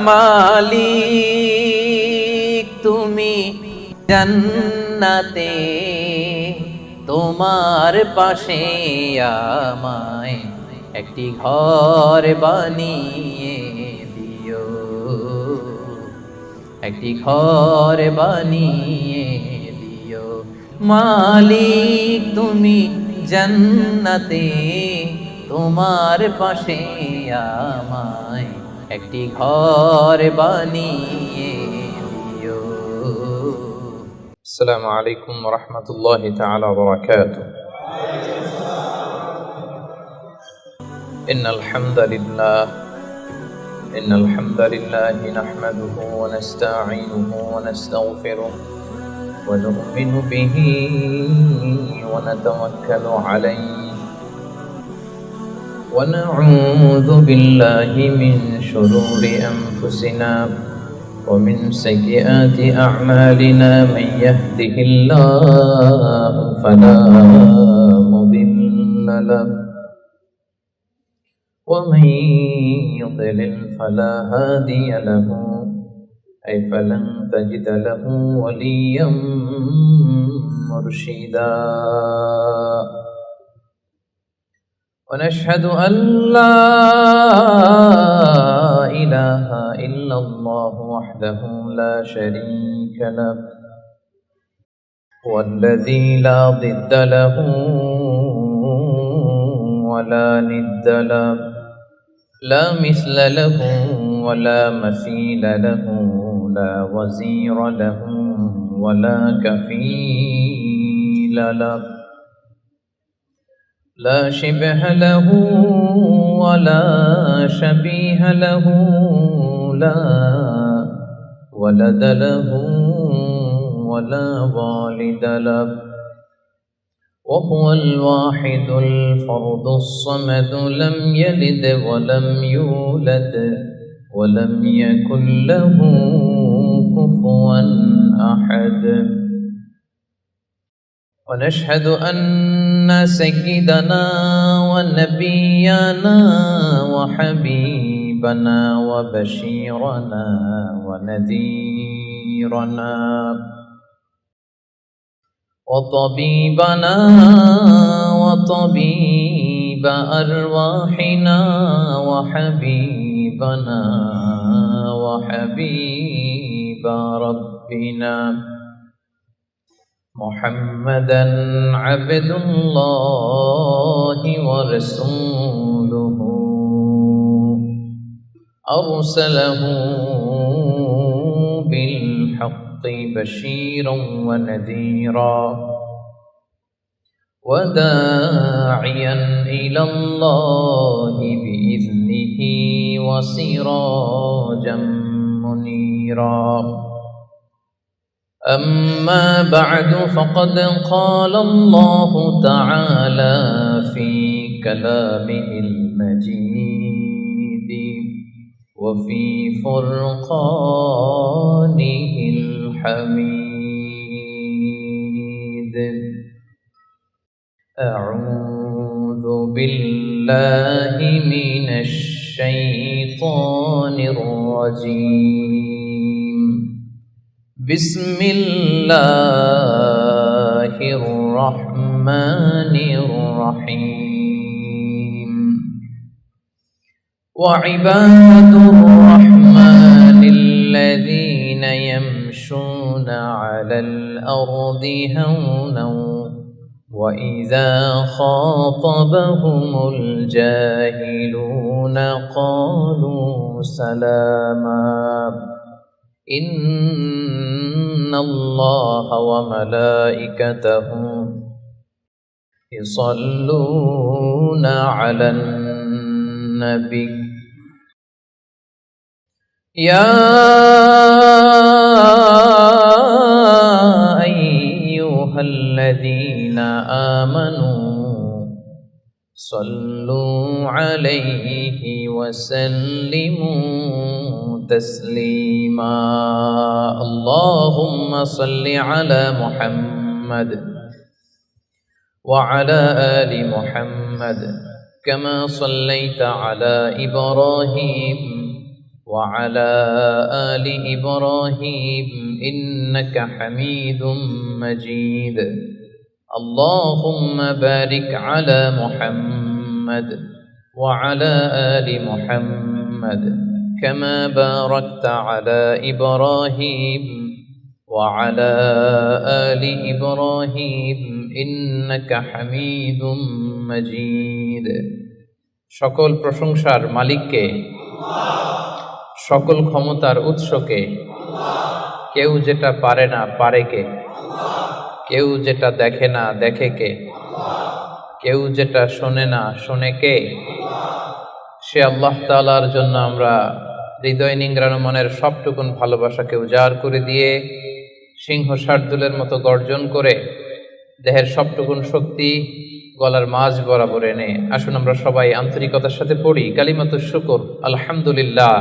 মালিক তুমি জান্নাতে, তোমার পাশে আমায় একটি ঘর বানিয়ে দিও, একটি ঘর বানিয়ে দিও। মালিক তুমি জান্নাতে, তোমার পাশে আমায় একটি ঘর বানিয়ে দিও। আসসালামু আলাইকুম ওয়া রাহমাতুল্লাহি তাআলা ওয়া বারাকাতুহু। ইন্নাল হামদালিল্লাহি নাহমাদুহু ওয়া নাস্তাঈনুহু ওয়া নাস্তাগফিরুহু ওয়া নু'মিnu বিহি ওয়া নাতাওয়াক্কালু আলাইহি ونعوذ بالله من شرور أنفسنا ومن سيئات أعمالنا من يهده الله فلا مضل له ومن يضلل فلا هادي له أي فلن تجد له وليا مرشدا ونشهد أن لا إله إلا الله وحده لا شريك له والذي لا ضد له ولا ند له لا مثل له ولا مثيل له لا وزير له ولا كفيل له لا شبه له ولا شبيه له لا ولد له ولا والد له وهو الواحد الفرد الصمد لم يلد ولم يولد ولم يكن له كفوا أحد ونشهد أن سيدنا ونبينا وحبيبنا وبشيرنا ونذيرنا وطبيبنا وطبيب أرواحنا وحبيبنا وحبيب ربنا محمدا عبد الله ورسوله أرسله بالحق بشيرا ونذيرا وداعيا إلى الله بإذنه وسراجا منيرا. أما بعد فقد قال الله تعالى في كلامه المجيد وفي فرقانه الحميد. أعوذ بالله من الشيطان الرجيم. بسم الله الرحمن الرحيم. وعباد الرحمن الذين يمشون على الأرض هونا وإذا خاطبهم الجاهلون قالوا سلاما. إن الله وملائكته يصلون على النبي يا أيها الذين آمنوا صلوا عليه وسلموا تسليما. اللهم صل على محمد وعلى آل محمد كما صليت على إبراهيم وعلى آل إبراهيم إنك حميد مجيد اللهم بارك على محمد وعلى آل محمد كما باركت على إبراهيم وعلى آل إبراهيم إنك حميد مجيد সকল প্রশংসার মালিককে, সকল ক্ষমতার উৎসকে, কেউ যেটা পারে না পারে কে, কেউ যেটা দেখে না দেখে কে, কেউ যেটা শোনে না শোনে কে, সে আল্লাহ তাআলার জন্য আমরা হৃদয় নিংড়ানো মনের সবটুকুন ভালোবাসাকে উজাড় করে দিয়ে সিংহ শার্দুলের মতো গর্জন করে দেহের সবটুকুন শক্তি গলার মাঝ বরাবর এনে আসুন আমরা সবাই আন্তরিকতার সাথে পড়ি কালিমাতুশ শুকর আলহামদুলিল্লাহ।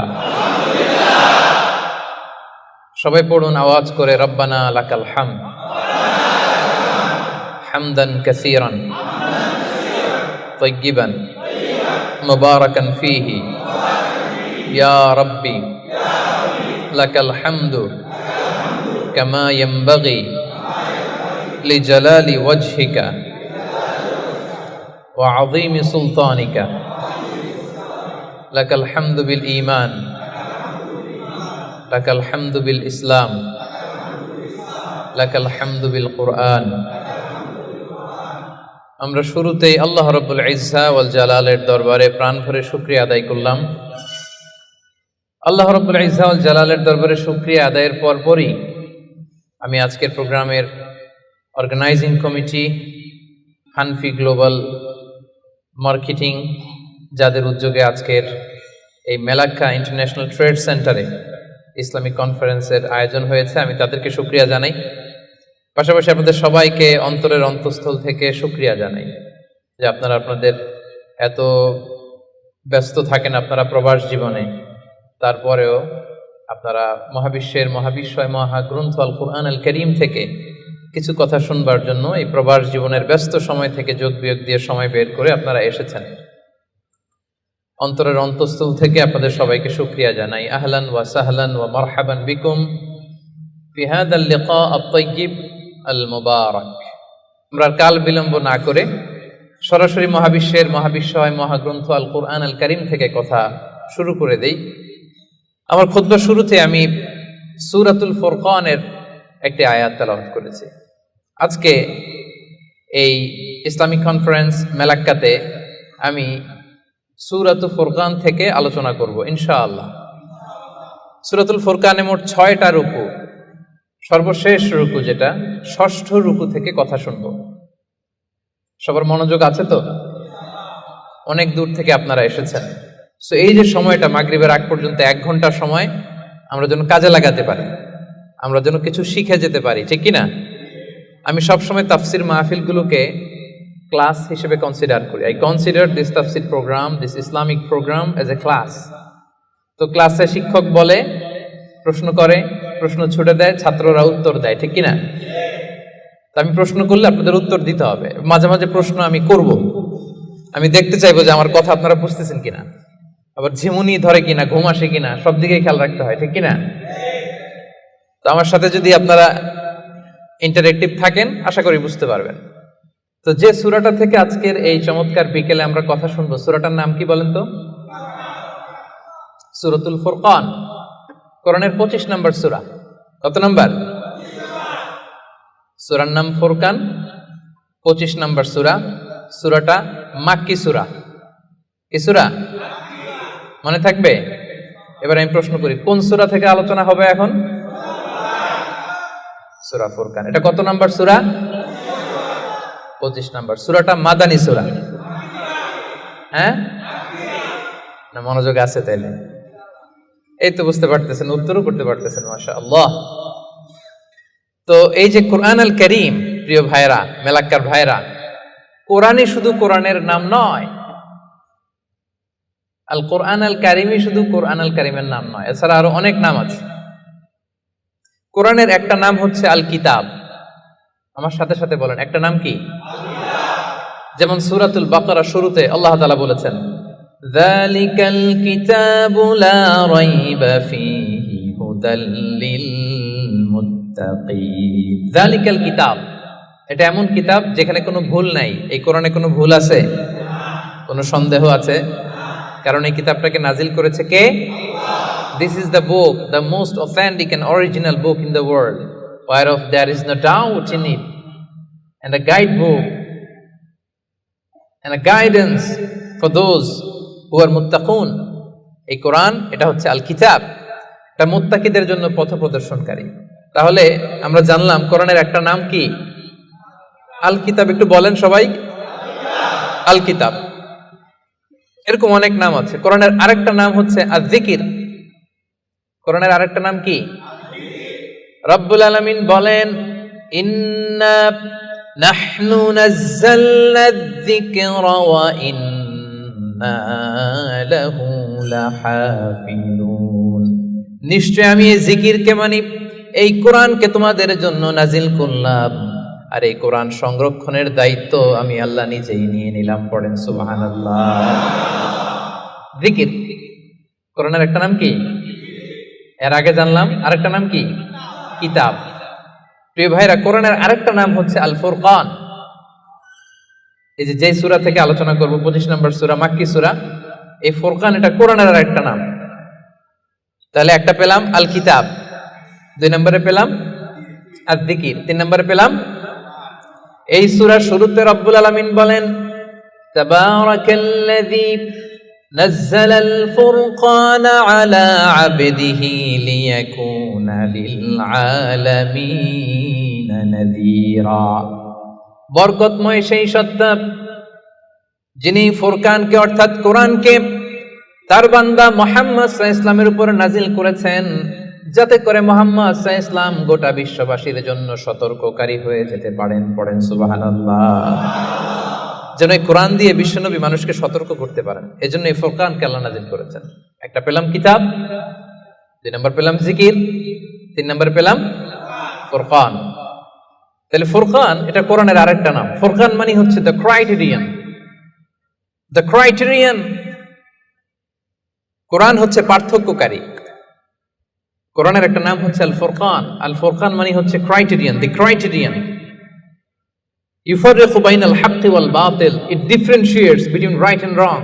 সবাই পড়ুন আওয়াজ করে, রব্বানা লাকাল হামদ হামদান কাসীরান তাইয়্যিবান মুবারাকান ফীহি ইয়া রাব্বি লাকাল হামদু কামা ইয়ানবাগি লিজালালি ওয়াজহিকা وعظيم سلطانك لك الحمد بالإيمان لك الحمد بالإسلام لك الحمد بالقرآن। আমরা শুরুতেই আল্লাহ রাব্বুল ইজ্জা ওয়াল জালালের দরবারে প্রাণ ভরে শুকরিয়া আদায় করলাম। আল্লাহ রাব্বুল ইজ্জা ওয়াল জালালের দরবারে শুকরিয়া আদায়ের পরপরই আমি আজকের প্রোগ্রামের organizing committee, Hanfi global marketing, যাদের উদ্যোগে আজকের এই মেলাক্কা ইন্টারন্যাশনাল ট্রেড সেন্টারে ইসলামিক কনফারেন্সের আয়োজন হয়েছে, আমি তাদেরকে শুকরিয়া জানাই। পাশাপাশি আপনাদের সবাইকে অন্তরের অন্তঃস্থল থেকে শুকরিয়া জানাই যে আপনারা আপনাদের এত ব্যস্ত থাকেন আপনারা প্রবাস জীবনে, তারপরেও আপনারা মহাবিশ্বের মহাবিশ্বয় মহাগ্রন্থ আল কুরআন আল কারীম থেকে কিছু কথা শুনবার জন্য এই প্রবাস জীবনের ব্যস্ত সময় থেকে যোগ বিয়োগ দিয়ে সময় বের করে আপনারা এসেছেন। অন্তরের অন্তঃস্থল থেকে আপনাদের সবাইকে শুকরিয়া জানাই। আহলান ওয়া সাহলান ওয়া মারহাবান বিকুম ফি হাদাল লিকা আত-তাইয়্যিব আল মুবারাক। আমরা কাল বিলম্ব না করে সরাসরি মহাবিশ্বের মহাবিশ্বয় মহাগ্রন্থ আল কুরআন আল কারীম থেকে কথা শুরু করে দেই। আমার খুতবার শুরুতে আমি সূরাতুল ফুরকানের একটি আয়াত তেলাওয়াত করেছি। আজকে এই ইসলামিক কনফারেন্স মেলাক্কাতে আমি সূরাতুল ফুরকান থেকে আলোচনা করব ইনশাআল্লাহ। সূরাতুল ফুরকানে মোট 6টা রুকু, সর্বশেষ রুকু যেটা ষষ্ঠ রুকু থেকে কথা শুনব। সবার মনোযোগ আছে তো? অনেক দূর থেকে আপনারা এসেছেন, সো এই যে সময়টা মাগরিবের আগ পর্যন্ত 1 ঘন্টা সময় আমরা যেন কাজে লাগাতে পারি, আমরা যেন কিছু শিখে যেতে পারি, ঠিক কিনা? আমি সবসময় তাফসির মাহফিলগুলোকে ক্লাস হিসেবে কনসিডার করি। আই কনসিডার দিস তাফসির program, this Islamic program as a class. তো ক্লাসে শিক্ষক বলে, প্রশ্ন করে, প্রশ্ন ছুটে দেয়, ছাত্ররা উত্তর দেয়, ঠিক কিনা? তো আমি প্রশ্ন করলে আপনাদের উত্তর দিতে হবে। মাঝে মাঝে প্রশ্ন আমি করব, আমি দেখতে চাইবো যে আমার কথা আপনারা বুঝতেছেন কিনা, আবার ঝিমুনি ধরে কিনা, ঘুম আসে কিনা, সব দিকে খেয়াল রাখতে হয়, ঠিক কিনা? তো আমার সাথে যদি আপনারা ইন্টারেক্টিভ থাকেন আশা করি বুঝতে পারবেন। তো যে সূরাটা থেকে আজকের এই চমৎকার বিকেলে আমরা কথা শুনবো, সূরাটার নাম কি বলেন তো? সূরাতুল ফুরকান, কোরআনের 25 নম্বর সূরা। কত নম্বর? সূরার নাম ফুরকান, 25 নম্বর সূরা। সূরাটা মাক্কি সূরা। কি সূরা? মনে থাকবে? এবার আমি প্রশ্ন করি, কোন সূরা থেকে আলোচনা হবে এখন? সূরা ফুরকান। এটা কত নাম্বার সূরা? 25 নাম্বার। সূরাটা মাদানী সূরা। হ্যাঁ না, মনোযোগ আছে তাইলে? এই তো বুঝতে পারতেছেন, উত্তরও করতে পারতেছেন, মাশাআল্লাহ। তো এই যে কোরআন আল কারীম, প্রিয় ভাইরা, মেলাক্কার ভাইরা, কোরআনই শুধু কোরআনের নাম নয়, আল কোরআন আল কারীমই শুধু কোরআন আল কারীমের নাম নয়, এছাড়া আরো অনেক নাম আছে। কোরআনের একটা নাম হচ্ছে আল কিতাব। আমার সাথে সাথে বলেন, একটা নাম কি? যেমন সূরাতুল বাকারা শুরুতে আল্লাহ তাআলা বলেছেন, যালিকাল কিতাবু লা রাইবা ফীহি হুদাল লিল মুত্তাকিন। যালিকাল কিতাব, এটা এমন কিতাব যেখানে কোনো ভুল নাই। এই কোরআনে কোনো ভুল আছে? কোনো সন্দেহ আছে? কারণ এই কিতাবটাকে নাজিল করেছে কে? This is the book, the most authentic and original book in the world, whereof there is no doubt in it, and a guidebook and a guidance for those who are muttaqun. এই কোরআন এটা হচ্ছে আল কিতাব, এটা মুত্তাকিদের জন্য পথ প্রদর্শনকারী। তাহলে আমরা জানলাম কোরআনের একটা নাম কি? আল কিতাব। একটু বলেন সবাই, আল কিতাব। এরকম অনেক নাম আছে। কোরআনের আরেকটা নাম হচ্ছে আয-যিকির। কোরআনের আরেকটা নাম কি? রব্বুল আলামিন বলেন, ইন্না নাহনু নাযালনা আয-যিকরা ওয়া ইন্না লাহু লাহাফিজুন। নিশ্চয় আমি এই জিকিরকে মানে এই কোরআনকে তোমাদের জন্য নাজিল করলাম, আর এই কোরআন সংরক্ষণের দায়িত্ব আমি আল্লাহ নিজেই নিয়ে নিলাম। পড়েন সুবহানাল্লাহ। জিকির কোরআনের একটা নাম কি? এর আগে জানলাম আরেকটা নাম কি? কিতাব। প্রিয় ভাইরা, কোরআনের আরেকটা নাম হচ্ছে আল ফুরকান। এই যে সূরা থেকে আলোচনা করব 25 নম্বর সূরা, মাক্কি সূরা, এই ফুরকান এটা কোরআনের আরেকটা নাম। তাহলে একটা পেলাম আল কিতাব, 2 নম্বরে পেলাম আয-যিকির, 3 নম্বরে পেলাম এই সূরার শুরুতে রব্বুল আলামিন বলেন, তাবারাকাল্লাযী নাযালাল ফুরকানা আলা আবদিহি লিয়াকুনা লিল আলামিনা নাযীরা। বরকতময় সেই সত্তা যিনি ফুরকানকে অর্থাৎ কোরআনকে তার বান্দা মুহাম্মদ সাল্লাল্লাহু আলাইহি ওয়াসাল্লামের উপর নাজিল করেছেন, যাতে করে মুহাম্মদ সাল্লাল্লাহু আলাইহি ওয়াসাল্লাম গোটা বিশ্ববাসীর জন্য সতর্ককারী হয়ে যেতে পারেন। পড়েন সুবহানাল্লাহ। যেন এই কোরআন দিয়ে বিশ্বনবী মানুষকে সতর্ক করতে পারেন, এজন্য এই ফুরকানকে আল্লাহ নাজিল করেছেন। একটা পেলাম কিতাব, 2 নম্বর পেলাম জিকির, 3 নম্বর পেলাম ফুরকান। তাহলে ফুরকান এটা কোরআনের আরেকটা নাম। ফুরকান মানে হচ্ছে দ্য ক্রাইটেরিয়ন। দ্য ক্রাইটেরিয়ন, কোরআন হচ্ছে পার্থক্যকারী। কোরআনের একটা নাম হচ্ছে আল ফুরকান। আল ফুরকান মানে হচ্ছে ক্রাইটেরিয়ন, দি ক্রাইটেরিয়ন। ইউফাররিকু বাইনাল হাক্কি ওয়াল বাতিল, it differentiates between right and wrong.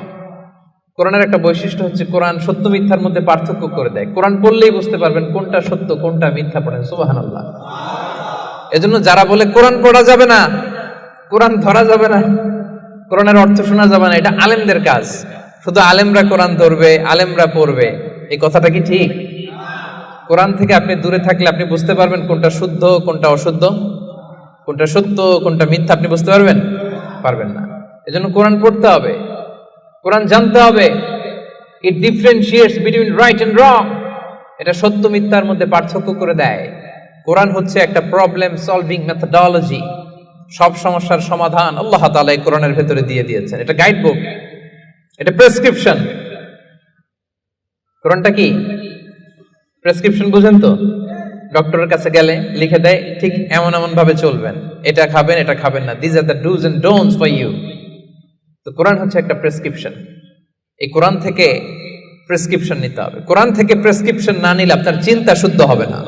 কোরআনের একটা বৈশিষ্ট্য হচ্ছে কোরআন সত্য মিথ্যার মধ্যে পার্থক্য করে দেয়। কোরআন পড়লেই বুঝতে পারবেন কোনটা সত্য কোনটা মিথ্যা। পড়েন সুবহানাল্লাহ। এজন্য যারা বলে কোরআন পড়া যাবে না, কোরআন ধরা যাবে না, কোরআনের অর্থ শোনা যাবে না, এটা আলেমদের কাজ। শুধু আলেমরা কোরআন ধরবে, আলেমরা পড়বে, এই কথাটা কি ঠিক? কোরআন থেকে আপনি দূরে থাকলে আপনি বুঝতে পারবেন কোনটা শুদ্ধ কোনটা অশুদ্ধ, কোনটা সত্য কোনটা মিথ্যা, আপনি বুঝতে পারবেন না। এজন্য কোরআন পড়তে হবে, কোরআন জানতে হবে। It differentiates between right and wrong, এটা সত্য মিথ্যার মধ্যে পার্থক্য করে দেয়। কোরআন হচ্ছে একটা প্রবলেম সলভিং মেথডোলজি, সব সমস্যার সমাধান আল্লাহ তাআলা এই কোরআনের ভেতরে দিয়ে দিয়েছেন। এটা গাইড বুক, এটা প্রেসক্রিপশন। কোরআনটা কি প্রেসক্রিপশন? বুঝেন তো? ডক্টরের কাছে গেলে লিখে দেয় ঠিক এমন এমন ভাবে চলবেন, এটা খাবেন এটা খাবেন না, this are the dos and don'ts for you. তো কোরআন হচ্ছে একটা প্রেসক্রিপশন। এই কোরআন থেকে প্রেসক্রিপশন নিতে হবে। কোরআন থেকে প্রেসক্রিপশন না নিলে আপনার চিন্তা শুদ্ধ হবে না।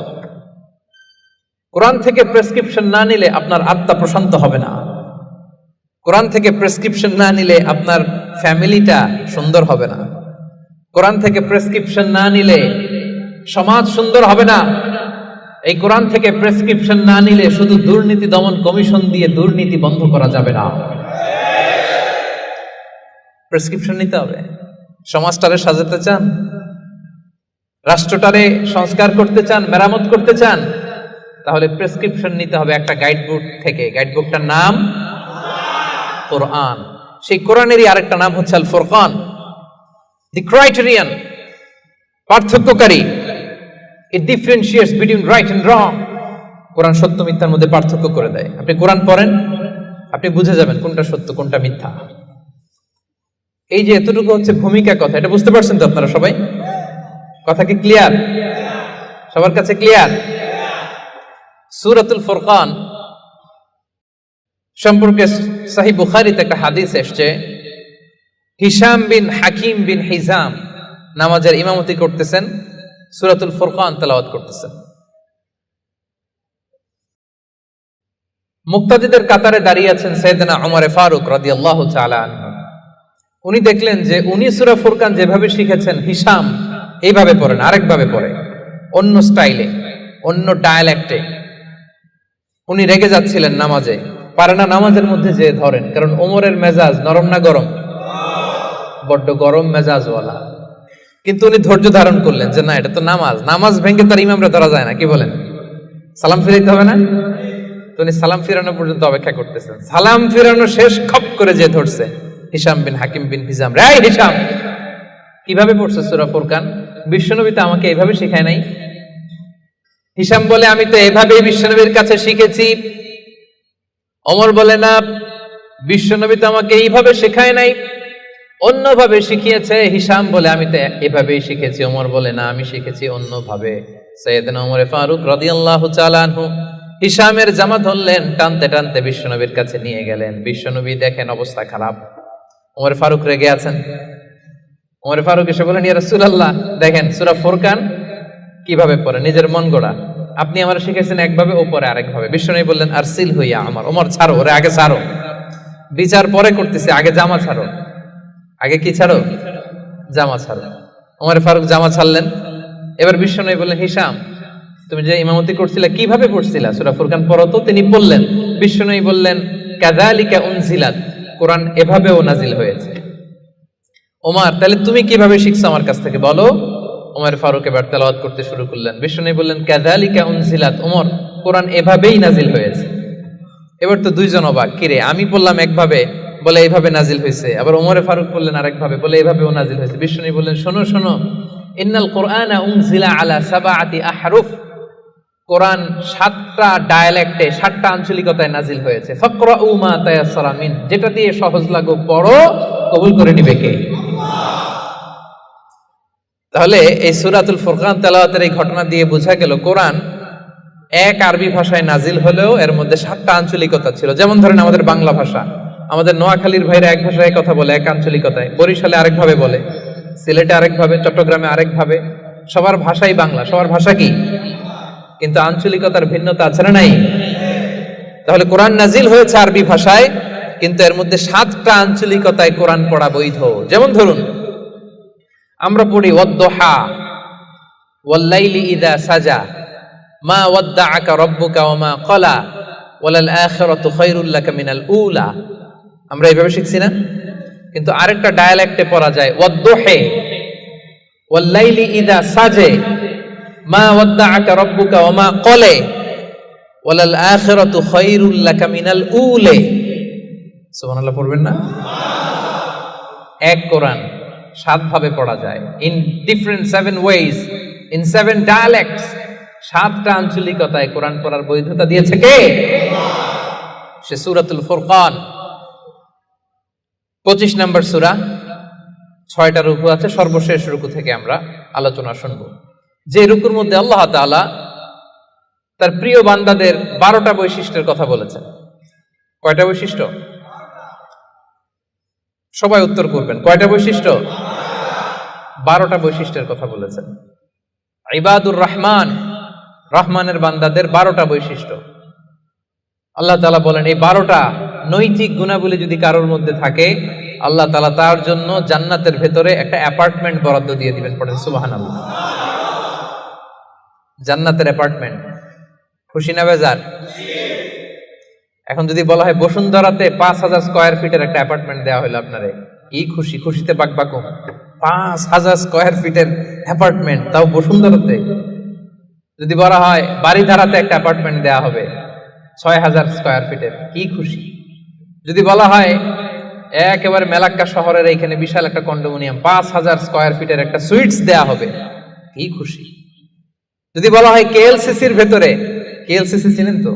কোরআন থেকে প্রেসক্রিপশন না নিলে আপনার আত্মা প্রশান্ত হবে না। কোরআন থেকে প্রেসক্রিপশন না নিলে আপনার ফ্যামিলিটা সুন্দর হবে না। কোরআন থেকে প্রেসক্রিপশন না নিলে সমাজ সুন্দর হবে না। এই কোরআন থেকে প্রেসক্রিপশন না নিলে শুধু দুর্নীতি দমন কমিশন দিয়ে দুর্নীতি বন্ধ করা যাবে না। প্রেসক্রিপশন নিতে হবে। সমাজটারে সাজাতে চান, রাষ্ট্রটারে সংস্কার করতে চান, মেরামত করতে চান, তাহলে প্রেসক্রিপশন নিতে হবে একটা গাইডবুক থেকে। গাইডবুকটার নাম কোরআন। সেই কোরআনেরই আরেকটা নাম হচ্ছে আল ফুরকান, দি ক্রাইটেরিয়ন, পার্থক্যকারী। It differentiates between right and wrong. কোরআন সত্য মিথ্যার মধ্যে পার্থক্য করে দেয়। আপনি কোরআন পড়েন, আপনি বুঝে যাবেন কোনটা সত্য কোনটা মিথ্যা। এই যে এতটুকু হচ্ছে ভূমিকা কথা, এটা বুঝতে পারছেন তো আপনারা সবাই? কথা কি ক্লিয়ার? সবার কাছে ক্লিয়ার? সূরাতুল ফুরকান সম্পর্কে সহিহ বুখারীতে একটা হাদিস এসেছে, হিশাম বিন হাকিম বিন হিজাম নামাজের ইমামতি করতেছেন, সূরাতুল ফুরকান তেলাওয়াত করতেছেন। মুক্তাদিদের কাতারে দাঁড়িয়ে আছেন সাইয়েদনা ওমর ফারুক রাদিয়াল্লাহু তাআলা আনহু। উনি দেখলেন যে উনি সূরা ফুরকান যেভাবে শিখেছেন হিশাম এইভাবে পড়েন, আরেকভাবে পড়ে, অন্য স্টাইলে, অন্য ডায়ালেক্টে। উনি রেগে যাচ্ছিলেন নামাজে, পারে না নামাজের মধ্যে যে ধরেন, কারণ ওমরের মেজাজ নরম না গরম? বড্ড গরম মেজাজওয়ালা। কিন্তু উনি ধৈর্য ধারণ করলেন যে না, এটা তো নামাজ, নামাজ ভেঙে তার ইমামরা ধরা যায় না, কি বলেন? সালাম ফিরাইতে হবে না? তো উনি সালাম ফিরানো পর্যন্ত অপেক্ষা করতেছেন। সালাম ফিরানো শেষ, খপ করে যে ধরছে হিশাম বিন হাকিম বিন হিজাম। রে হিশাম, কিভাবে পড়ছে সূরা ফুরকান? বিশ্বনবী তো আমাকে এইভাবে শেখায় নাই। হিশাম বলে আমি তো এভাবেই বিশ্বনবীর কাছে শিখেছি। ওমর বলে না, বিশ্বনবী তো আমাকে এইভাবে শেখায় নাই, অন্যভাবে শিখিয়েছে। হিশাম বলে আমি তো এভাবেই শিখেছি। ওমর বলে না, আমি শিখেছি অন্যভাবে। সাইয়েদনা ওমর ফারুক রাদিয়াল্লাহু তাআলা আনহু হিশামের জামা ধরলেন, টানতে টানতে বিশ্বনবীর কাছে নিয়ে গেলেন। বিশ্বনবী দেখেন অবস্থা খারাপ, ওমর ফারুক রেগে আছেন। ওমর ফারুক এসে বলেন, ইয়া রাসূলুল্লাহ, দেখেন সূরা ফুরকান কিভাবে পড়ে, নিজের মন গড়া। আপনি আমার শিখেছেন একভাবে, ও পরে আরেকভাবে। বিশ্বনবী বললেন, আরসিল হইয়া আমার, ওমর ছাড়ো, ওরে আগে ছাড়ো, বিচার পরে করতেছে, আগে জামা ছাড়ো। আগে কি ছাড়ো? জামা ছাড়ো। ওমর ফারুক জামা ছাড়লেন। এবার বিশ্বনবী বললেন, হিশাম, তুমি যে ইমামতি করছিলা কিভাবে পড়ছিলা? সূরা ফুরকান পড়ো তো। তিনি বললেন, বিশ্বনবী বললেন, কাযালিকা উনজিলাত, কোরআন এভাবেও নাজিল হয়েছে। ওমর, তাহলে তুমি কিভাবে শিখছো আমার কাছ থেকে বলো। ওমর ফারুক এবার তেলাওয়াত করতে শুরু করলেন। বিশ্বনবী বললেন, কাযালিকা উনজিলাত, ওমর, কোরআন এভাবেই নাজিল হয়েছে। এবার তো দুইজন অবাক, কিরে আমি বললাম একভাবে, বলে এইভাবে নাজিল হয়েছে। আবার ওমর ফারুক বললেন আরেকভাবে, বলে এইভাবেও নাজিল হয়েছে। বিশ্বনবী বললেন, শোনো শোনো, ইন্নাল কোরআনা উনজিলা আলা সাবআতি আহরুফ, কোরআন 7টা ডায়ালেক্টে, 7টা আঞ্চলিকতায় নাজিল হয়েছে। ফাকরাউ মা তায়াসসারা মিন, যেটা দিয়ে সহজ লাগুক পড়ো, কবুল করে নিবে কে? তাহলে এই সূরাতুল ফুরকান তেলাওয়াতের এই ঘটনা দিয়ে বোঝা গেল কোরআন এক আরবি ভাষায় নাজিল হলেও এর মধ্যে 7টা আঞ্চলিকতা ছিল। যেমন ধরেন আমাদের বাংলা ভাষা, আমাদের নোয়াখালীর ভাইরা এক ভাষায় কথা বলে, এক আঞ্চলিকতায়, বরিশালে আরেকভাবে বলে, সিলেটে আরেকভাবে, চট্টগ্রামে আরেকভাবে। সবার ভাষাই বাংলা, সবার ভাষা কি, কিন্তু আঞ্চলিকতার ভিন্নতা আছে না নাই? তাহলে কোরআন নাজিল হয়েছে আরবি ভাষায়, কিন্তু এর মধ্যে 7টা আঞ্চলিকতায় কোরআন পড়া বৈধ। যেমন ধরুন আমরা পড়ি ওয়াদ-দুহা, ওয়াল-লাইলি ইযা সাজা, মা ওয়াদ্দাআকা রাব্বুকা ওয়া মা ক্বালা, ওয়ালাল আখিরাতু খায়রুল লাকা মিনাল উলা। আমরা এইভাবে শিখছি না? কিন্তু আরেকটা ডায়ালেক্টে পড়া যায় ওয়াদ-দুহি, ওয়াল-লাইলি ইযা সাজে, মা ওয়াদ্দাআকা রাব্বুকা ওয়া মা ক্বালা, ওয়ালাল আখিরাতু খায়রুল লাকা মিনাল উলা। সুবহানাল্লাহ পড়বেন না? এক কোরআন 7 ভাবে পড়া যায়, in different 7 ways, in 7 dialects. 7টা আঞ্চলিকতায় কোরআন পড়ার বৈধতা দিয়েছে কে? সে সূরাতুল ফুরকান, 25 নম্বর সূরা, 6টা রুকু আছে। সর্বশেষ রুকু থেকে আমরা আলোচনা শুনব। যে রুকুর মধ্যে আল্লাহ তাআলা তার প্রিয় বান্দাদের 12টা বৈশিষ্ট্যের কথা বলেছেন। কয়টা বৈশিষ্ট্য? সবাই উত্তর করবেন, কয়টা বৈশিষ্ট্য? 12টা বৈশিষ্ট্যের কথা বলেছেন। ইবাদুর রহমান, রহমানের বান্দাদের 12টা বৈশিষ্ট্য আল্লাহ তাআলা বলেন। এই 12টা নৈতিক গুণাবলী যদি কারোর মধ্যে থাকে, আল্লাহ তাআলা তার জন্য জান্নাতের ভেতরে একটা অ্যাপার্টমেন্ট বরাদ্দ দিয়ে দিবেন। পড়েন সুবহানাল্লাহ। জান্নাতের অ্যাপার্টমেন্ট, খুশি না বেজার? এখন যদি বলা হয় বসুন্ধরাতে 5000 স্কয়ার ফিটের একটা অ্যাপার্টমেন্ট দেওয়া হলো আপনারে, কি খুশি, খুশিতে বাকবাকুম। 5000 স্কয়ার ফিটের অ্যাপার্টমেন্ট, তাও বসুন্ধরাতে। যদি বলা হয় বাড়িধারাতে একটা অ্যাপার্টমেন্ট দেওয়া হবে 6000 স্কয়ার ফিটের, কি খুশি। যদি বলা হয় একেবারে মেলাক্কা শহরের এইখানে বিশাল একটা কন্ডোমিনিয়াম, 5000 স্কয়ার ফিটের একটা সুইটস দেওয়া হবে, কি খুশি। যদি বলা হয় কেএলসিসির ভেতরে, কেএলসিসি চিনেন তো?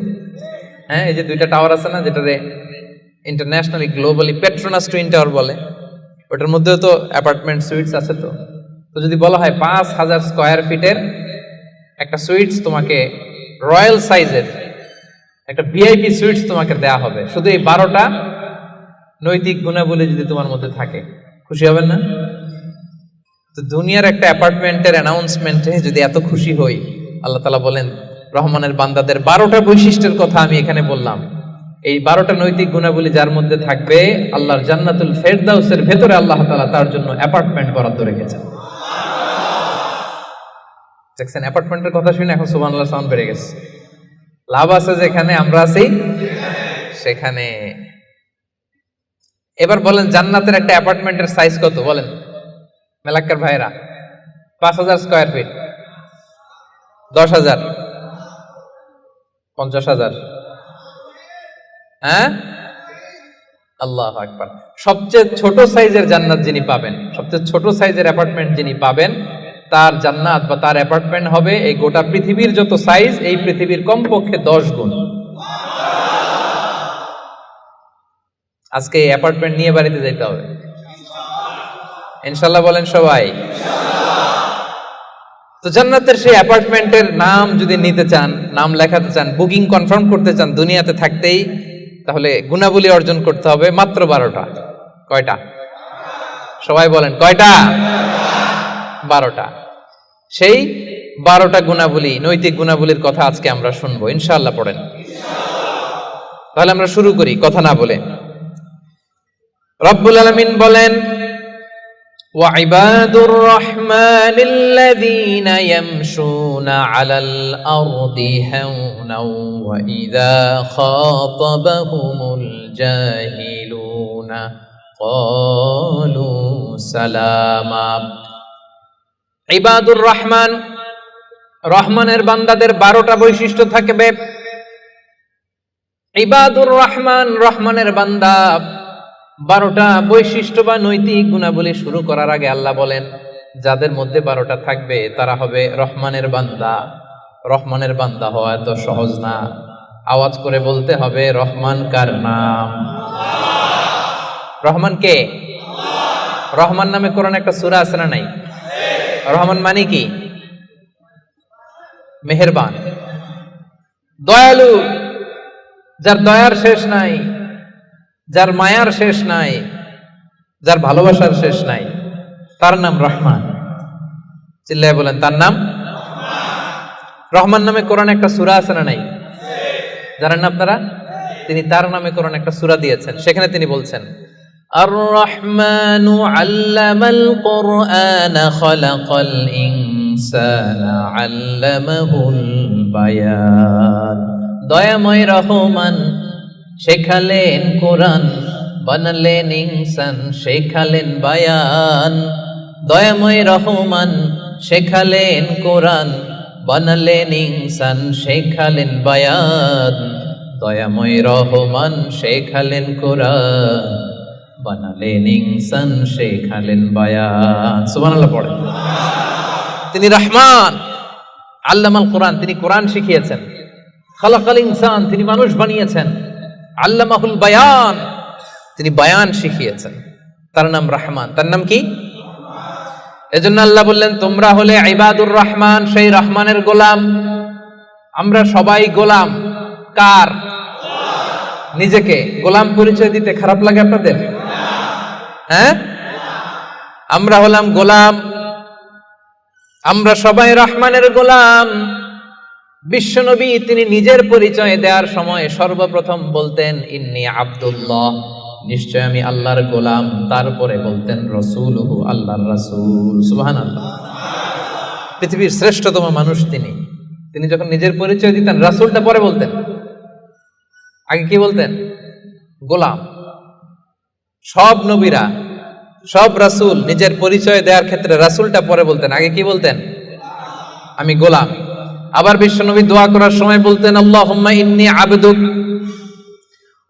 হ্যাঁ, এই যে 2টা টাওয়ার আছে না, যেটারে internationally globally Petronas twin tower বলে, ওটার মধ্যেও তো অ্যাপার্টমেন্ট সুইটস আছে। তো যদি বলা হয় 5000 স্কয়ার ফিটের একটা সুইটস তোমাকে, রয়্যাল সাইজের একটা ভিআইপি সুইটস তোমাকে দেয়া হবে, শুধু এই 12টা নৈতিক গুণাবলী যদি তোমার মধ্যে থাকে, খুশি হবেন না? তো দুনিয়ার একটা অ্যাপার্টমেন্টের অ্যানাউন্সমেন্টে যদি এত খুশি হই, আল্লাহ তাআলা বলেন রহমানের বান্দাদের 12টা বৈশিষ্ট্যের কথা আমি এখানে বললাম, এই 12টা নৈতিক গুণাবলী যার মধ্যে থাকবে, আল্লাহর জান্নাতুল ফেরদাউসের ভেতরে আল্লাহ তাআলা তার জন্য অ্যাপার্টমেন্ট বরাদ্দ রেখেছেন। দেখছেন, অ্যাপার্টমেন্টের কথা শুনে এখন সুবহানাল্লাহ সাউন্ড বেড়ে গেছে। লাভ আছে যেখানে আমরা আছি সেখানে। এবার বলেন জান্নাতের একটা অ্যাপার্টমেন্টের সাইজ কত বলেন মেলাক্কার ভাইরা? 5,000 স্কয়ার ফিট, 10,000, 50,000? হ্যাঁ, আল্লাহু আকবার। সবচেয়ে ছোট সাইজের জান্নাত যিনি পাবেন, সবচেয়ে ছোট সাইজের অ্যাপার্টমেন্ট যিনি পাবেন, তার জান্নাত বা তার অ্যাপার্টমেন্ট হবে এই গোটা পৃথিবীর যত সাইজ, এই পৃথিবীর কমপক্ষে 10 গুণ। আজকে এই অ্যাপার্টমেন্ট নিয়ে বাড়িতে যেতে হবে ইনশাআল্লাহ, বলেন সবাই। তো জান্নাতের সেই অ্যাপার্টমেন্টের নাম যদি নিতে চান, নাম লেখাতে চান, বুকিং কনফার্ম করতে চান দুনিয়াতে থাকতেই, তাহলে গুণাবলী অর্জন করতে হবে মাত্র 12টা। কয়টা? সবাই বলেন কয়টা? 12টা। সেই 12টা গুণাবলী, নৈতিক গুণাবলীর কথা আজকে আমরা শুনবো ইনশাআল্লাহ। পড়েন তাহলে আমরা শুরু করি কথা না বলে। রব্বুল আলামিন বলেন وعباد الرحمن الذين يمشون على الأرض هونا وإذا خاطبهم الجاهلون قالوا سلاما। ইবাদুর রহমান, রহমানের বান্দাদের 12টা বৈশিষ্ট্য থাকবে। ইবাদুর রহমান, রহমানের বান্দা, 12টা বৈশিষ্ট্য বা নৈতিক গুণাবলী শুরু করার আগে আল্লাহ বলেন যাদের মধ্যে 12টা থাকবে তারা হবে রহমানের বান্দা। রহমানের বান্দা হওয়া এত সহজ না, আওয়াজ করে বলতে হবে রহমান কার নাম? রহমান কে? রহমান নামে কোরআনে একটা সূরা আছে না নাই? রহমান মানে কি? মেহেরবান, দয়ালু, যার দয়ার শেষ নাই, যার মায়ার শেষ নাই, যার ভালোবাসার শেষ নাই, তার নাম রহমান। চিল্লায় বলেন তার নাম রহমান। নামে কোরআনে একটা সূরা আছে না নাই? জানেন না আপনারা? তিনি তার নামে কোরআনে একটা সূরা দিয়েছেন, সেখানে তিনি বলছেন আর রহমানু আল্লামাল কুরআনা খালাকাল ইনসানা আল্লামাহুল বায়ান। দয়াময় রহমান শেখালেন কোরআন, বানালেন ইনসান, শেখালেন বায়ান। দয়াময় রহমান শেখালেন কোরআন, বানালেন ইনসান, শেখালেন বায়ান। দয়াময় রহমান শেখালেন কোরআন, বানালেন ইনসান, শেখালেন বায়ান। সুবহানাল্লাহ পড়ে। তিনি রহমান, আল্লামাল কোরআন, তিনি কোরআন শিখিয়েছেন। খালাকাল ইনসান, তিনি মানুষ বানিয়েছেন। আল্লামাহুল বায়ান, তিনি বায়ান শিখিয়েছেন। তার নাম রহমান। তার নাম কি? এজন্য আল্লাহ বললেন তোমরা হলে ইবাদুর রহমান, সেই রহমানের গোলাম। আমরা সবাই গোলাম। কার? নিজেকে গোলাম পরিচয় দিতে খারাপ লাগে আপনাদের? হ্যাঁ, আমরা হলাম গোলাম, আমরা সবাই রহমানের গোলাম। বিশ্বনবী তিনি নিজের পরিচয় দেওয়ার সময় সর্বপ্রথম বলতেন ইন্নী আব্দুল্লাহ, নিশ্চয় আমি আল্লাহর গোলাম। তারপরে বলতেন রাসূলুহু, আল্লাহর রাসূল। সুবহানাল্লাহ। পৃথিবীর শ্রেষ্ঠতম মানুষ তিনি। তিনি যখন নিজের পরিচয় দিতেন রাসূলটা পরে বলতেন, আগে কি বলতেন? গোলাম। সব নবীরা, সব রাসূল নিজের পরিচয় দেওয়ার ক্ষেত্রে রাসূলটা পরে বলতেন, আগে কি বলতেন? আমি গোলাম। আবার বিশ্বনবী দোয়া করার সময় বলতেন আল্লাহুম্মা ইন্নী আবদুক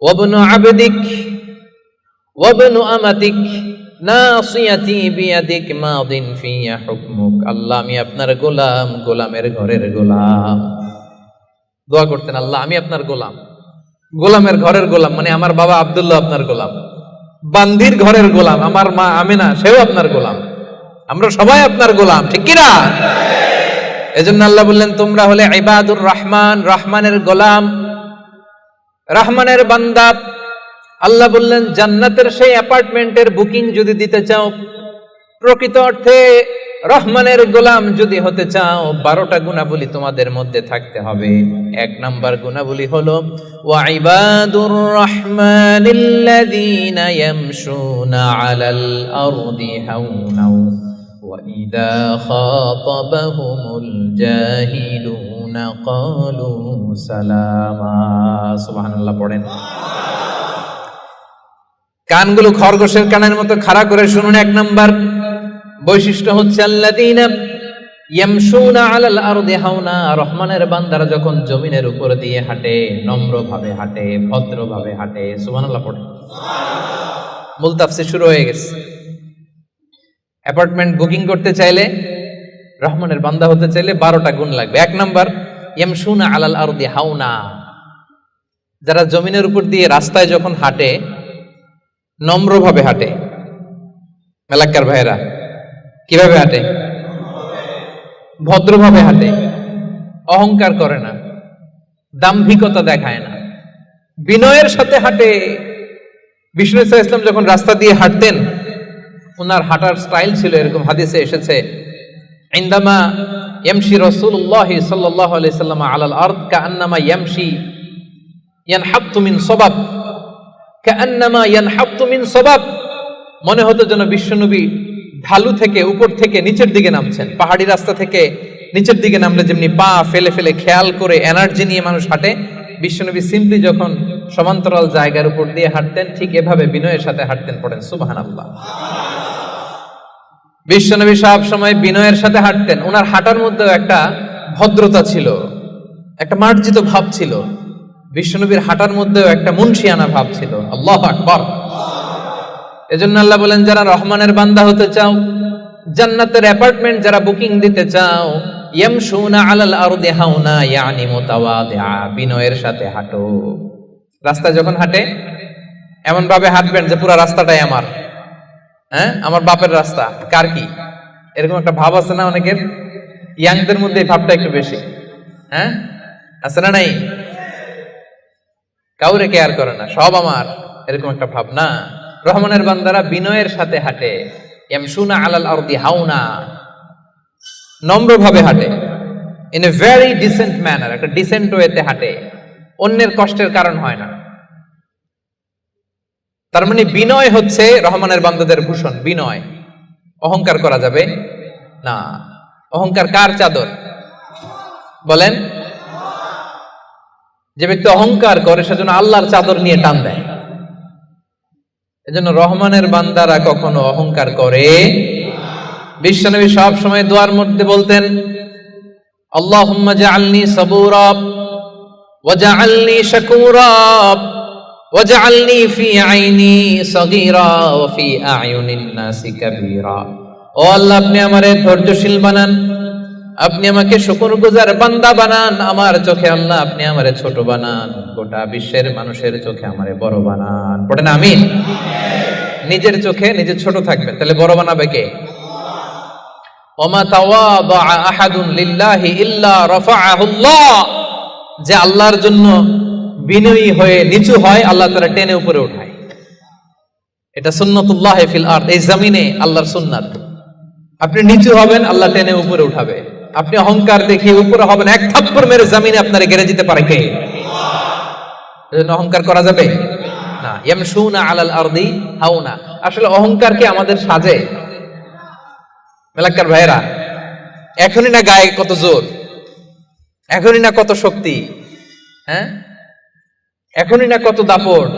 ওয়া ইবনু আবদিক ওয়া ইবনু আমাতিক নাসিয়াতি বিয়াদিক মাদিন ফিয়া হুকমুক। আল্লাহ আমি আপনার গোলাম, গোলামের ঘরের গোলাম। দোয়া করতেন আল্লাহ আমি আপনার গোলাম, গোলামের ঘরের গোলাম, মানে আমার বাবা আব্দুল্লাহ আপনার গোলাম, বান্দির ঘরের গোলাম আমার মা আমিনা সেও আপনার গোলাম, আমরা সবাই আপনার গোলাম, ঠিক কি না? এজন্য আল্লাহ বললেন তোমরা হলে ইবাদুর রহমান, রহমানের গোলাম, রহমানের বান্দা। আল্লাহ বললেন, জান্নাতের সেই অ্যাপার্টমেন্টের বুকিং যদি দিতে চাও, প্রকৃত অর্থে রহমানের গোলাম যদি হতে চাও, 12টা গুণাবলী তোমাদের মধ্যে থাকতে হবে। 1 নাম্বার গুণাবলী হলো ওয়াইবাদুর রহমানিল্লাযীনা ইয়ামশুনা আলাল আরদি হাওনাও ওয়া ইযা খাতাবাহুমুল জাহিলুনা ক্বালু সালামা। সুবহানাল্লাহ পড়েন। কানগুলো খরগোশের কানের মতো খাড়া করে শুনুন। 1 নাম্বার বৈশিষ্ট্য হচ্ছে আল্লাযীনা ইয়ামশুনা আলাল আরদি হাওনা, রহমানের বান্দারা যখন জমিনের উপর দিয়ে হাঁটে, নম্রভাবে হাঁটে, ভদ্রভাবে হাঁটে। সুবহানাল্লাহ পড়ে। মূল তাফসীর শুরু হয়ে গেছে। অ্যাপার্টমেন্ট বুকিং করতে চাইলে, রহমানের বান্দা হতে চাইলে 12টা গুণ লাগবে। 1 নাম্বার ইয়ামশুনা আলাল আরদি হাওনা, যারা জমিনের উপর দিয়ে রাস্তায় যখন হাঁটে নম্রভাবে হাঁটে। এলাকার ভাইরা কিভাবে হাঁটে? ভদ্রভাবে হাঁটে, অহংকার করে না, দাম্ভিকতা দেখায় না, বিনয়ের সাথে হাঁটে। বিষ্ণু সাল্লাল্লাহু আলাইহি ওয়াসাল্লাম যখন রাস্তা দিয়ে হাঁটতেন, ওনার হাঁটার স্টাইল ছিল এরকম, হাদিসে এসেছে, ইনদামা ইয়ামশি রাসূলুল্লাহ সাল্লাল্লাহু আলাইহি ওয়াসাল্লাম আলাল আরদ কাআন্নামা ইয়ামশি ইয়ানহাত্তু মিন সাবাব, কাআন্নামা ইয়ানহাত্তু মিন সাবাব। মনে হতো যেন বিশ্বনবী ঢালু থেকে উপর থেকে নিচের দিকে নামছেন। পাহাড়ি রাস্তা থেকে নিচের দিকে নামলে যেমনি পা ফেলে ফেলে খেয়াল করে এনার্জি নিয়ে মানুষ হাঁটে, বিশ্বনবী সিম্পলি যখন সমান্তরাল জায়গার উপর দিয়ে হাঁটতেন, ঠিক এভাবে বিনয়ের সাথে হাঁটতেন। পড়েন সুবহানাল্লাহ। বিশ্বনবী সব সময় বিনয়ের সাথে হাঁটতেন। ওনার হাঁটার মধ্যেও একটা ভদ্রতা ছিল, একটা মার্জিত ভাব ছিল। বিশ্বনবীর হাঁটার মধ্যেও একটা মুনশিয়ানা ভাব ছিল। আল্লাহু আকবার। এজন্য আল্লাহ বলেন, যারা রহমানের বান্দা হতে চাও, জান্নাতের অ্যাপার্টমেন্ট যারা বুকিং দিতে চাও, ইয়ামশুনা আলাল আরদি হাওনা ইয়ানি মুতাওয়াদিআ, বিনয়ের সাথে হাঁটো। রাস্তায় যখন হাঁটে এমন ভাবে হাঁটবেন যে পুরো রাস্তাটাই আমার, আমার বাপের রাস্তা, কার কি, এরকম একটা ভাব আছে না অনেকের? ইয়াংদের মধ্যে এই ভাবটা একটু বেশি, আছে না? নাই, কাউরে কেয়ার করে না, সব আমার, এরকম একটা ভাব না। রহমানের বান্দারা বিনয়ের সাথে হাঁটে। ইয়ামশুনা আলাল আরদি হাওনা, নম্রভাবে হাঁটে, in a very dissent manner, একটা ডিসেন্ট ওয়েতে হাঁটে, অন্যের কষ্টের কারণ হয় না। তার মানে বিনয় হচ্ছে রহমানের বান্দাদের ভূষণ। বিনয়, অহংকার করা যাবে না। অহংকার কার চাদর বলেন? যে ব্যক্তি অহংকার করে সেজন্য আল্লাহর চাদর নিয়ে টান দেয়। এজন্য রহমানের বান্দারা কখনো অহংকার করে। বিশ্বনবী সব সময় দোয়ার মধ্যে বলতেন, আল্লাহুম্মা জাআলনি সাবুরা ওয়া জাআলনি শাকুরা ওয়া জাআলনি ফি আইনি সাগীরা ওয়া ফি আ'য়ুনিন নাসি কাবীরা। ও আল্লাহ, আপনি আমারে ধৈর্যশীল বানান, আপনি আমাকে শুকরগুজার বান্দা বানান, আমার চোখে আল্লাহ আপনি আমারে ছোট বানান, গোটা বিশ্বের মানুষের চোখে আমারে বড় বানান। পড়েন আমিন। নিজের চোখে নিজে ছোট থাকবেন, তাহলে বড় বানাবে কে? ওমা তাওয়াদা আহাদুন লিল্লাহি ইল্লা রাফাআহুল্লাহ, যে আল্লাহর জন্য বিনয়ী হয়ে নিচু হয়, আল্লাহ তাআলা টেনে উপরে উঠায়। এটা সুন্নাতুল্লাহ ফিল আরদ, এই জমিনে আল্লাহর সুন্নাত। আপনি নিচু হবেন, আল্লাহ টেনে উপরে উঠাবে। আপনি অহংকার দেখিয়ে উপরে হবেন, এক থাপ্পড় মেরে জমিনে আপনারে গেড়ে দিতে পারে কে? এজন্য অহংকার করা যাবে না। ইয়ামশুনা আলাল আরদি হাওনা। আসলে অহংকার কি আমাদের সাজে? এলাকার ভাইরা, এখনই না গায়ে কত জোর, এখনই না কত শক্তি, এখনই না কত দাপট,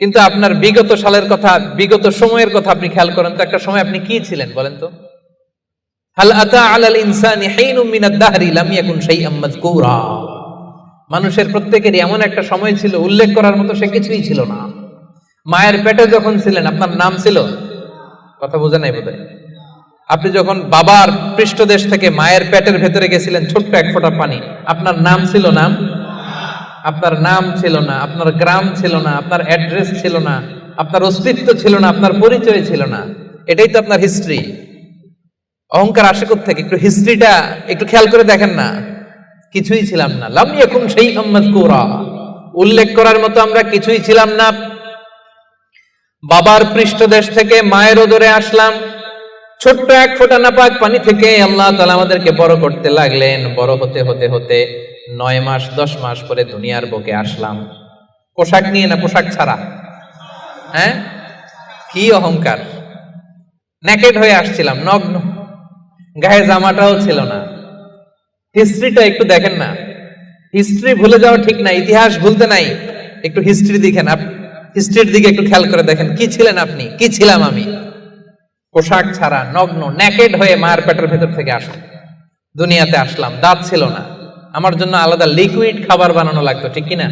কিন্তু আপনার বিগত সালের কথা, বিগত সময়ের কথা আপনি খেয়াল করেন তো, একটা সময় আপনি কি ছিলেন বলেন তো? হাল আতা আলাল ইনসানি হিনুম মিনাদ দাহরি লাম ইয়াকুন শাইআম মাযকুরা। মানুষের প্রত্যেকেরই এমন একটা সময় ছিল, উল্লেখ করার মতো সে কিছুই ছিল না। মায়ের পেটে যখন ছিলেন আপনার নাম ছিল? কথা বোঝে নাই বোধহয়। আপনি যখন বাবার পৃষ্ঠদেশ থেকে মায়ের পেটের ভেতরে গেছিলেন, ছোট্ট এক ফোঁটা পানি, আপনার নাম ছিল? নাম, আপনার নাম ছিল না, আপনার গ্রাম ছিল না, আপনার অ্যাড্রেস ছিল না, আপনার অস্তিত্ব ছিল না, আপনার পরিচয় ছিল না। এটাই তো আপনার হিস্ট্রি। অহংকার আসে কোত্থেকে? একটু হিস্ট্রিটা একটু খেয়াল করে দেখেন না। কিছুই ছিলাম না। লাম ইয়াকুন শাইআম মাযকুরা, উল্লেখ করার মতো আমরা কিছুই ছিলাম না। বাবার পৃষ্ঠদেশ থেকে মায়ের উদরে আসলাম, ছোট্ট এক ফোঁটা নাপাক পানি থেকে আল্লাহ তাআলা আমাদেরকে বড় করতে লাগলেন। বড় হতে হতে হতে 9 মাস 10 মাস পরে দুনিয়ার বুকে আসলাম। পোশাক নিয়ে না পোশাক ছাড়া? হ্যাঁ, কি অহংকার! নেকেড হয়ে আসছিলাম, নগ্ন, গায়ে জামাটাও ছিল না। হিস্ট্রিটা একটু দেখেন না, হিস্ট্রি ভুলে যাওয়া ঠিক না, ইতিহাস ভুলতে নাই। একটু হিস্ট্রি দেখেন, হিস্ট্রির দিকে একটু খেয়াল করে দেখেন, কি ছিলেন আপনি, কি ছিলাম আমি। পোশাক ছাড়া, নগ্ন, নেকেড হয়ে মায়ের পেটের ভেতর থেকে আসলাম, দুনিয়াতে আসলাম। দাঁত ছিল না, আমার জন্য আলাদা লিকুইড খাবার বানানো লাগতো, ঠিক কিনা?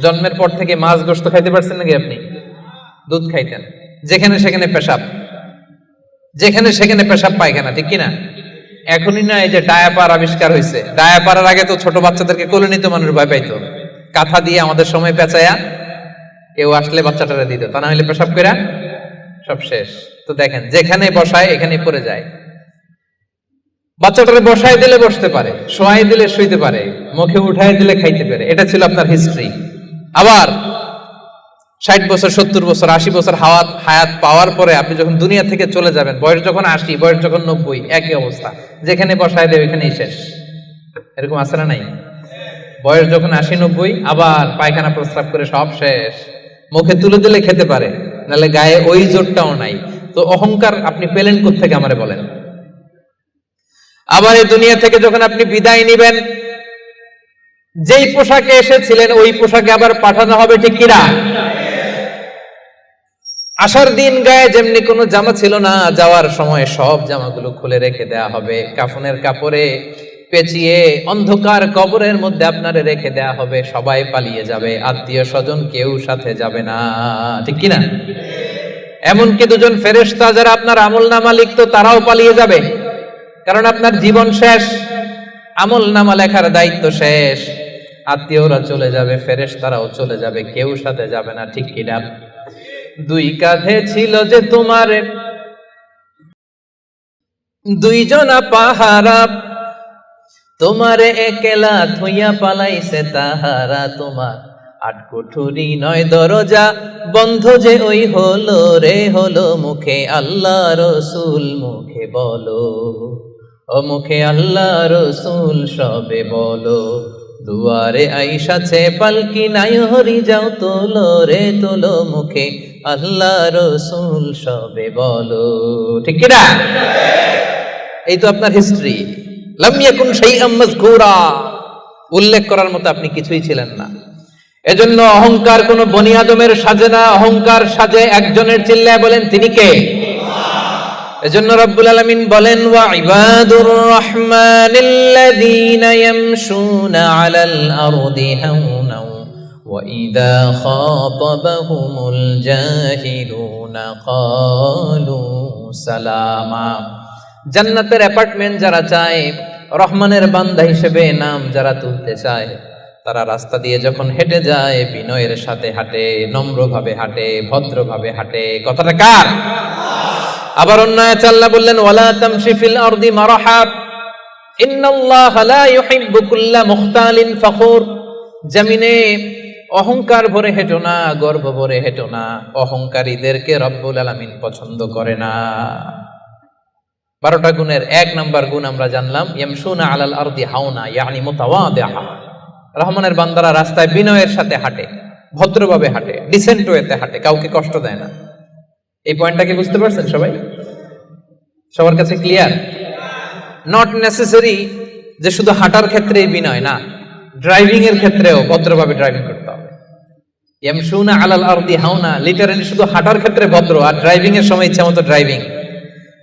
জন্মের পর থেকে মাছ গোশত খাইতে পারছেন নাকি আপনি? দুধ খাইতেন, যেখানে সেখানে পেশাব, যেখানে সেখানে পেশাব পায়খানা, ঠিক কিনা? এখনই না এই যে ডায়াপার আবিষ্কার হয়েছে, ডায়াপারের আগে তো ছোট বাচ্চাদেরকে কোলে নিতে মানুষ ভয় পাইতো, কাঁথা দিয়ে আমাদের সময় পেঁচায়া কেউ আসলে বাচ্চাটারে দিত, তা না হলে পেশাব কইরা সব শেষ। তো দেখেন, যেখানে বসায় এখানে পড়ে যায়। বাচ্চাটারে বসায় দিলে বসতে পারে, শোয়াই দিলে শুইতে পারে, মুখে উঠাই দিলে খাইতে পারে। এটা ছিল আপনার হিস্ট্রি। আবার 60 বছর 70 বছর 80 বছর হায়াত পাওয়ার পরে আপনি যখন দুনিয়া থেকে চলে যাবেন, বয়স যখন 80, বয়স যখন 90, একই অবস্থা, যেখানে বসায় দেয় ওইখানেই শেষ। এরকম আছে না নাই? বয়স যখন 80 90 আবার পায়খানা প্রস্রাব করে সব শেষ, মুখে তুলে দিলে খেতে পারে, নাহলে গায়ে ওই জোরটাও নাই। তো অহংকার আপনি পেলেন কোত্থেকে আমারে বলেন? আবার এই দুনিয়া থেকে যখন আপনি বিদায় নিবেন, যেই পোশাকে এসেছিলেন ওই পোশাকে আবার পাঠানো হবে, ঠিক কিনা? আসার দিন গায়ে যেমনি কোনো জামা ছিল না, যাওয়ার সময় সব জামাগুলো খুলে রেখে দেয়া হবে, কাফনের কাপড়ে পেঁচিয়ে অন্ধকার কবরের মধ্যে আপনারে রেখে দেয়া হবে। সবাই পালিয়ে যাবে, আত্মীয় স্বজন কেউ সাথে যাবে না, ঠিক কিনা? এমনকি দুজন ফেরেশতা যারা আপনার আমলনামা লিখতো তারাও পালিয়ে যাবে, কারণ আপনার জীবন শেষ, আমলনামা লেখার দায়িত্ব শেষ। আত্মীয়রা চলে যাবে, ফেরেশতারাও চলে যাবে, কেউ সাথে যাবে না, ঠিক কিনা? দুই কাঁধে ছিল যে তোমার দুইজনা পাহারা, তোমারে একলা থইয়া পালাইছে তাহারা। তোমার 8 কুঠুরি 9 দরজা বন্ধ যে ওই হলো রে হলো, মুখে আল্লাহ রসুল মুখে বলো, ও মুখে আল্লাহ রসুল সবে বলো। দুয়ারে আইসাছে পালকি নাই হরি যাও তোলো রে তোলো, মুখে আল্লাহ রসুল সবে বলো, ঠিক কিনা? এই তো আপনার হিস্ট্রি। লাম ইয়াকুন শাইআম মাযকুরা, উল্লেখ করার মতো আপনি কিছুই ছিলেন না। এজন্য অহংকার কোন বনি আদমের সাজে না, অহংকার সাজে একজনের। চিল্লায় বলেন তিনি কে? এজন্য রব্বুল আলামিন বলেন, ওয়া ইবাদুর রহমানিল্লাযীনা ইয়ামশুনা আলাল আরদি হাওনা ওয়া ইযা খাতাবাহুমুল জাহিলুনা ক্বালু সালামা। জান্নাতের অ্যাপার্টমেন্ট যারা চায়, রহমানের বান্দা হিসেবে নাম যারা তুলতে চায়, তারা রাস্তা দিয়ে যখন হেঁটে যায় বিনয়ের সাথে হাঁটে, নম্রভাবে হাঁটে, ভদ্রভাবে হাঁটে। কথাটা কার? আবার অন্য আয়াতে আল্লাহ বললেন, ওয়ালা তামশি ফিল আরদি মারহা ইন্নাল্লাহা লা ইউহিব্বু কুল্লা মুখতালিন ফখুর। জমিনে অহংকার ভরে হেঁটো না, গর্ব ভরে হেঁটো না, অহংকারীদেরকে রব্বুল আলামিন পছন্দ করে না। 12টা গুণের 1 নাম্বার গুণ আমরা জানলাম, ইয়ামশুনা আলাল আরদি হাওনা ইয়ানি মুতাওয়াদিআ। রহমানের বান্দারা রাস্তায় বিনয়ের সাথে হাঁটে, ভদ্রভাবে হাঁটে, ডিসেন্ট ওয়েতে হাঁটে, কাউকে কষ্ট দেয় না। এই পয়েন্টটা কি বুঝতে পারছেন সবাই? সবার কাছে ক্লিয়ার? নট নেসেসারি যে শুধু হাঁটার ক্ষেত্রেই বিনয়, না, ড্রাইভিং এর ক্ষেত্রেও ভদ্রভাবে ড্রাইভিং করতে হবে। ইয়ামশুনা আলাল আরদি হাওনা লিটারালি শুধু হাঁটার ক্ষেত্রে ভদ্র, আর ড্রাইভিং এর সময় ইচ্ছা মতো ড্রাইভিং।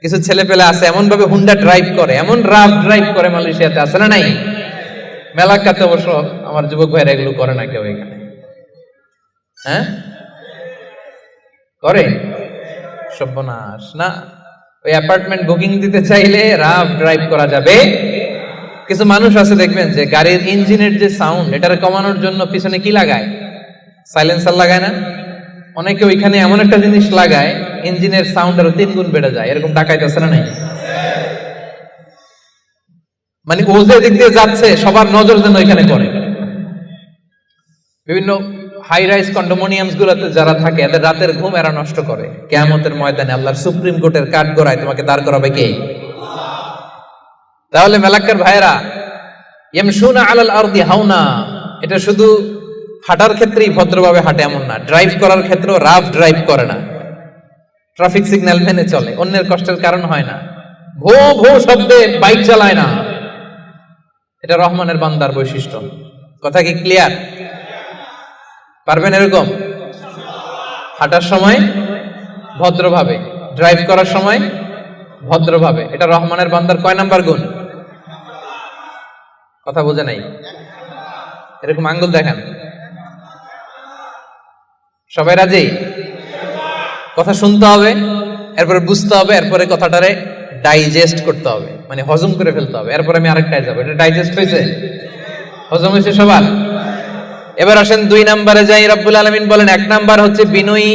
কিছু ছেলে পেলে আছে এমন ভাবে হুন্ডা ড্রাইভ করে, এমন রাফ ড্রাইভ করে, মালয়েশিয়াতে আছে না নাই? মেলাকাতে অবশ্য আমার যুবক ভাইরা এগুলো করে না কেউ এখানে। হ্যাঁ করে? সর্বনাশ না। ওই অ্যাপার্টমেন্ট বুকিং দিতে চাইলে রাফ ড্রাইভ করা যাবে। কিছু মানুষ আছে দেখবেন যে গাড়ির ইঞ্জিনের যে সাউন্ড, এটারে কমানোর জন্য পিছনে কি লাগায়? সাইলেন্সার লাগায় না? অনেকে ওইখানে এমন একটা জিনিস লাগায়, ইঞ্জিনের সাউন্ড আরো 3 গুণ বেড়ে যায়। এরকম ডাকাইতে আছে না নাই? মানে ও যে দিক দিয়ে যাচ্ছে সবার নজর যেন ওইখানে পড়ে। বিভিন্ন হাই রাইজ কন্ডোমিনিয়ামস গুলোতে যারা থাকে এদের রাতের ঘুম এরা নষ্ট করে, কিয়ামতের ময়দানে আল্লাহর সুপ্রিম কোর্টের কাঠগড়ায় তোমাকে দাঁড় করাবে কে? তাহলে মেলাক্কার ভাইরা, ইয়ামশুনা আলাল আরদি হাওনা, এটা শুধু হাঁটার ক্ষেত্রেই ভদ্রভাবে হাঁটে এমন না, ড্রাইভ করার ক্ষেত্রেও রাফ ড্রাইভ করে না, ট্রাফিক সিগন্যাল মেনে চলে, অন্যের কষ্টের কারণ হয় না, ভো ভো শব্দে বাইক চালায় না। এটা রহমানের বান্দার বৈশিষ্ট্য। কথা কি ক্লিয়ার? পারবেন এরকম হাঁটার সময় ভদ্রভাবে, ড্রাইভ করার সময় ভদ্রভাবে? এটা রহমানের বান্দার কয় নাম্বার গুণ? কথা বোঝে নাই? এরকম আঙ্গুল দেখান। সবাই রাজি? কথা শুনতে হবে, এরপরে বুঝতে হবে, এরপরে কথাটারে ডাইজেস্ট করতে হবে, মানে হজম করে ফেলতে হবে। এরপরে আমি আরেকটাই যাবো। এটা ডাইজেস্ট হয়েছে? হজম হয়েছে সবার? এবার আসেন 2 নম্বরে যাই। রব্বুল আলামিন বলেন 1 নাম্বার হচ্ছে বিনয়ী,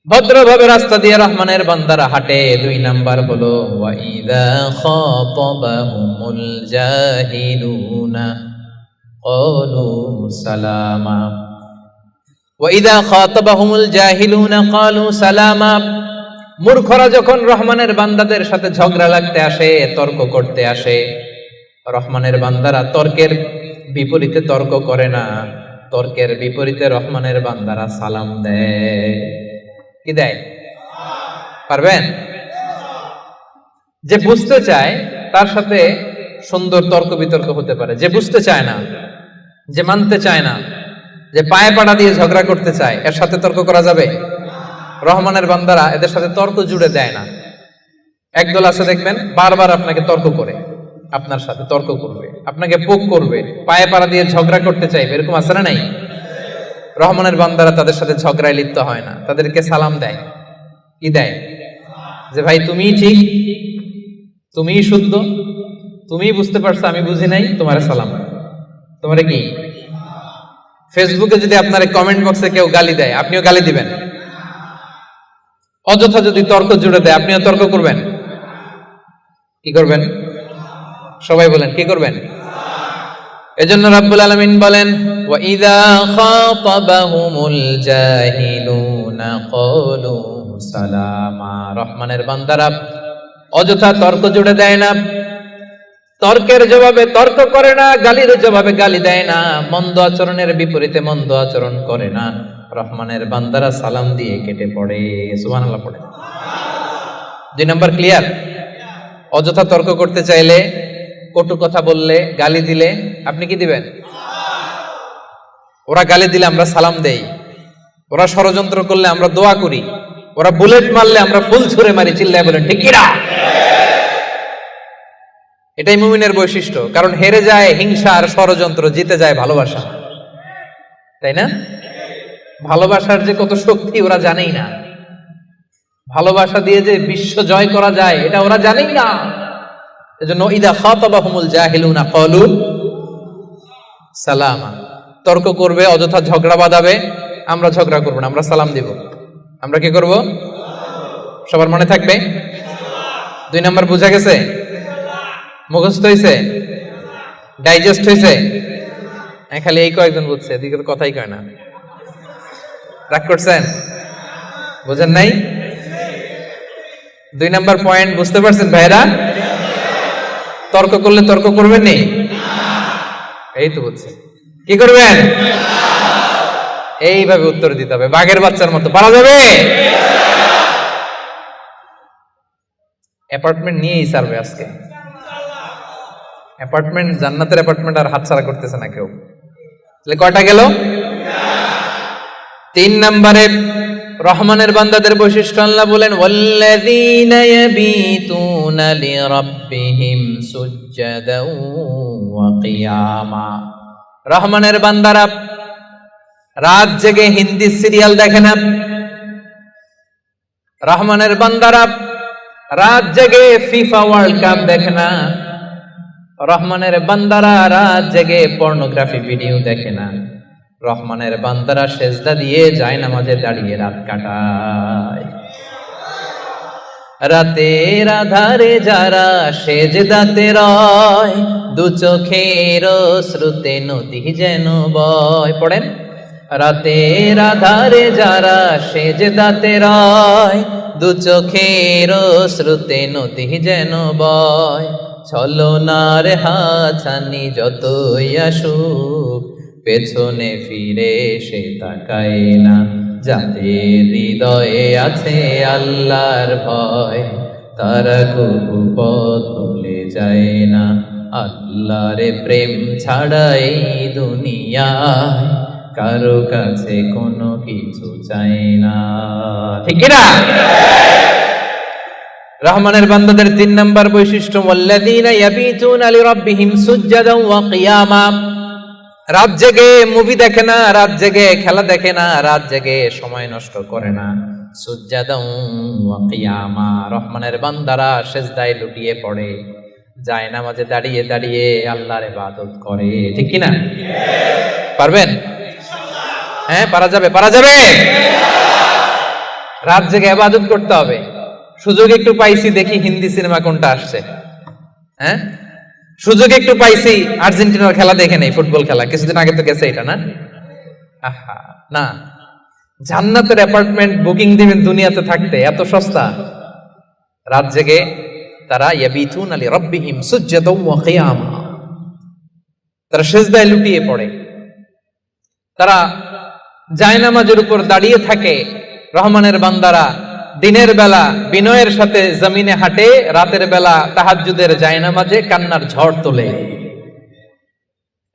ভদ্রভাবে রাস্তা দিয়ে রহমানের বান্দারা হাঁটে। 2 নাম্বার হলো ওয়া ইযা খাতাবাহুমুল জাহিলুনা ক্বালু সালামা। ওয়া ইযা খাতাবাহুমুল জাহিলুনা ক্বালু সালামা। মূর্খরা যখন রহমানের বান্দাদের সাথে ঝগড়া লাগতে আসে, তর্ক করতে আসে, রহমানের বান্দারা তর্কের বিপরীতে তর্ক করে না, তর্কের বিপরীতে রহমানের বান্দারা সালাম দেয়। কি দেয়? পারবেন? যে বুঝতে চায় তার সাথে সুন্দর তর্ক বিতর্ক হতে পারে, যে বুঝতে চায় না, যে মানতে চায় না, যে পায়ে পাড়া দিয়ে ঝগড়া করতে চায়, এর সাথে তর্ক করা যাবে? রহমানের বান্দারা এদের সাথে তর্ক জুড়ে দেয় না। একদল আছে দেখবেন বারবার আপনাকে তর্ক করে, আপনার সাথে তর্ক করবে, আপনাকে পোক করবে, পায়ে পাড়া দিয়ে ঝগড়া করতে চাইবে, এরকম আছে না নাই? রহমানের বান্দারা তাদের সাথে ঝগড়ায় লিপ্ত হয় না, তাদেরকে সালাম দেয়। কি দেয়? যে ভাই তুমিই ঠিক, তুমিই শুদ্ধ, তুমিই বুঝতে পারছো, আমি বুঝি নাই, তোমার সালাম। তোমারে কি ফেসবুকে যদি আপনার কমেন্ট বক্সে কেউ গালি দেয়, আপনিও গালি দিবেন? অযথা যদি তর্ক জুড়ে দেয়, আপনিও তর্ক করবেন? কি করবেন? সবাই বলেন কি করবেন? এজন্য রাব্বুল আলামিন বলেন ওয়া ইযা খাতাবাহুমুল জাহিলুনা ক্বালু সালামা। রহমানের বান্দারা অযথা তর্ক জুড়ে দেয় না, তর্কের জবাবে তর্ক করে না, গালির জবাবে গালি দেয় না, মন্দ আচরণের বিপরীতে মন্দ আচরণ করে না। রহমানের বান্দারা সালাম দিয়ে কেটে পড়ে। সুবহানাল্লাহ পড়ে। 2 নাম্বার ক্লিয়ার? অযথা তর্ক করতে চাইলে, কটু কথা বললে, গালি দিলে আপনি কি দিবেন? ওরা গালি দিলে আমরা সালাম দেই, ওরা ষড়যন্ত্র করলে আমরা দোয়া করি, ওরা বুলেট মারলে আমরা ফুল ছুঁড়ে মারি, চিল্লায় বলেন ঠিক কিনা? এটাই মুমিনের বৈশিষ্ট্য। কারণ হেরে যায় হিংসা আর ষড়যন্ত্র, জিতে যায় ভালোবাসা। তাই না? ভালোবাসার যে কত শক্তি ওরা জানেই না, ভালোবাসা দিয়ে যে বিশ্ব জয় করা যায় এটা ওরা জানেই না। এজন্য ইদা খাতাবাহুমুল জাহিলুনা ক্বালু সালামা। তর্ক করবে, অযথা ঝগড়া বাঁধাবে, আমরা ঝগড়া করব না, আমরা সালাম দিব। আমরা কি করব? সবার মনে থাকবে? 2 নাম্বার বুঝা গেছে? মুখস্থ হয়েছে? ডাইজেস্ট হয়েছে? খালি এই কয়েকজন বুঝছে, এদিকে তো কথাই কয় না। রাগ করছেন? বুঝেন নাই? 2 নাম্বার পয়েন্ট বুঝতে পারছেন ভাইরা? তর্ক করলে তর্ক করবেন নি? এই তো বুঝছেন। কি করবেন? এইভাবে উত্তর দিতে হবে, বাঘের বাচ্চার মতো। পারা যাবে? অ্যাপার্টমেন্ট নিয়েই সারবে আজকে। অ্যাপার্টমেন্ট, জান্নাতের অ্যাপার্টমেন্ট আর হাতছাড়া করতেছে না কেউ। তাহলে কয়টা গেল? 3 নম্বরে রহমানের বান্দাদের বৈশিষ্ট্য আল্লাহ বলেন ওয়াল্লাযীনা ইয়াবিতুনা লিরাব্বিহিম সুজদাও ওয়া কিয়ামা। রহমানের বান্দারা রাত জেগে হিন্দি সিরিয়াল দেখে না, রহমানের বান্দারা রাত জেগে ফিফা ওয়ার্ল্ড কাপ দেখে না, রহমানের বান্দারা রাত জেগে পর্নোগ্রাফি ভিডিও দেখে না, রহমানের বান্দারা সেজদা দিয়ে জায়নামাজে দাঁড়িয়ে রাত কাটায়। রাতের আধারে যারা সেজদাতে রয়, দু চোখের শ্রুতে নদী যেন বয়। পড়েন রাতের আধারে যারা সেজদাতে রয়, দু চোখের শ্রুতে নদী যেন বয়। ছলনার হাছানি যতই আসুক, পেছনে ফিরে সে তাকায় না। যাদের হৃদয়ে আছে আল্লাহর ভয়, তারা কবু পথ ভুলে যায় না। আল্লাহর প্রেম ছাড়া এই দুনিয়ায় কারো কাছে কোনো কিছু চাই না। ঠিক না? রহমানের বান্দাদের 3 নাম্বার বৈশিষ্ট্য, ওয়াল্লাযীনা ইয়াবিতুনা লিরাব্বিহিম সুজদান ওয়া কিয়ামা। রাত জেগে মুভি দেখে না, রাত জেগে খেলা দেখে না, রাত জেগে সময় নষ্ট করে না। সুজদান ওয়া কিয়ামা, রহমানের বান্দারা সিজদায় লুটিয়ে পড়ে, যায় নামাজে দাঁড়িয়ে দাঁড়িয়ে আল্লাহর ইবাদত করে। ঠিক কি না? পারবেন? হ্যাঁ, পারা যাবে, পারা যাবে। রাত জেগে ইবাদত করতে হবে। সুযোগ একটু পাইছি, দেখি হিন্দি সিনেমা কোনটা আসছে। হ্যাঁ, সুযোগ একটু পাইছি, আর্জেন্টিনার খেলা দেখে নেই, ফুটবল খেলা কিছুদিন আগে তো গেছে এটা না। আহা না, জান্নাতের অ্যাপার্টমেন্ট বুকিং দিবেন দুনিয়াতে থাকতে, এত সস্তা। রাত জেগে তারা ইয়াবিতুনা লিরাব্বিহিম সুজদান ওয়া কিয়ামা, তারা সিজদায় লুটিয়ে পড়ে, তারা জায়নামাজের উপর দাঁড়িয়ে থাকে। রহমানের বান্দারা দিনের বেলা বিনয়ের সাথে জমিনে হাঁটে, রাতের বেলা তাহাজ্জুদের জায়নামাজে কান্নার ঝড় তোলে।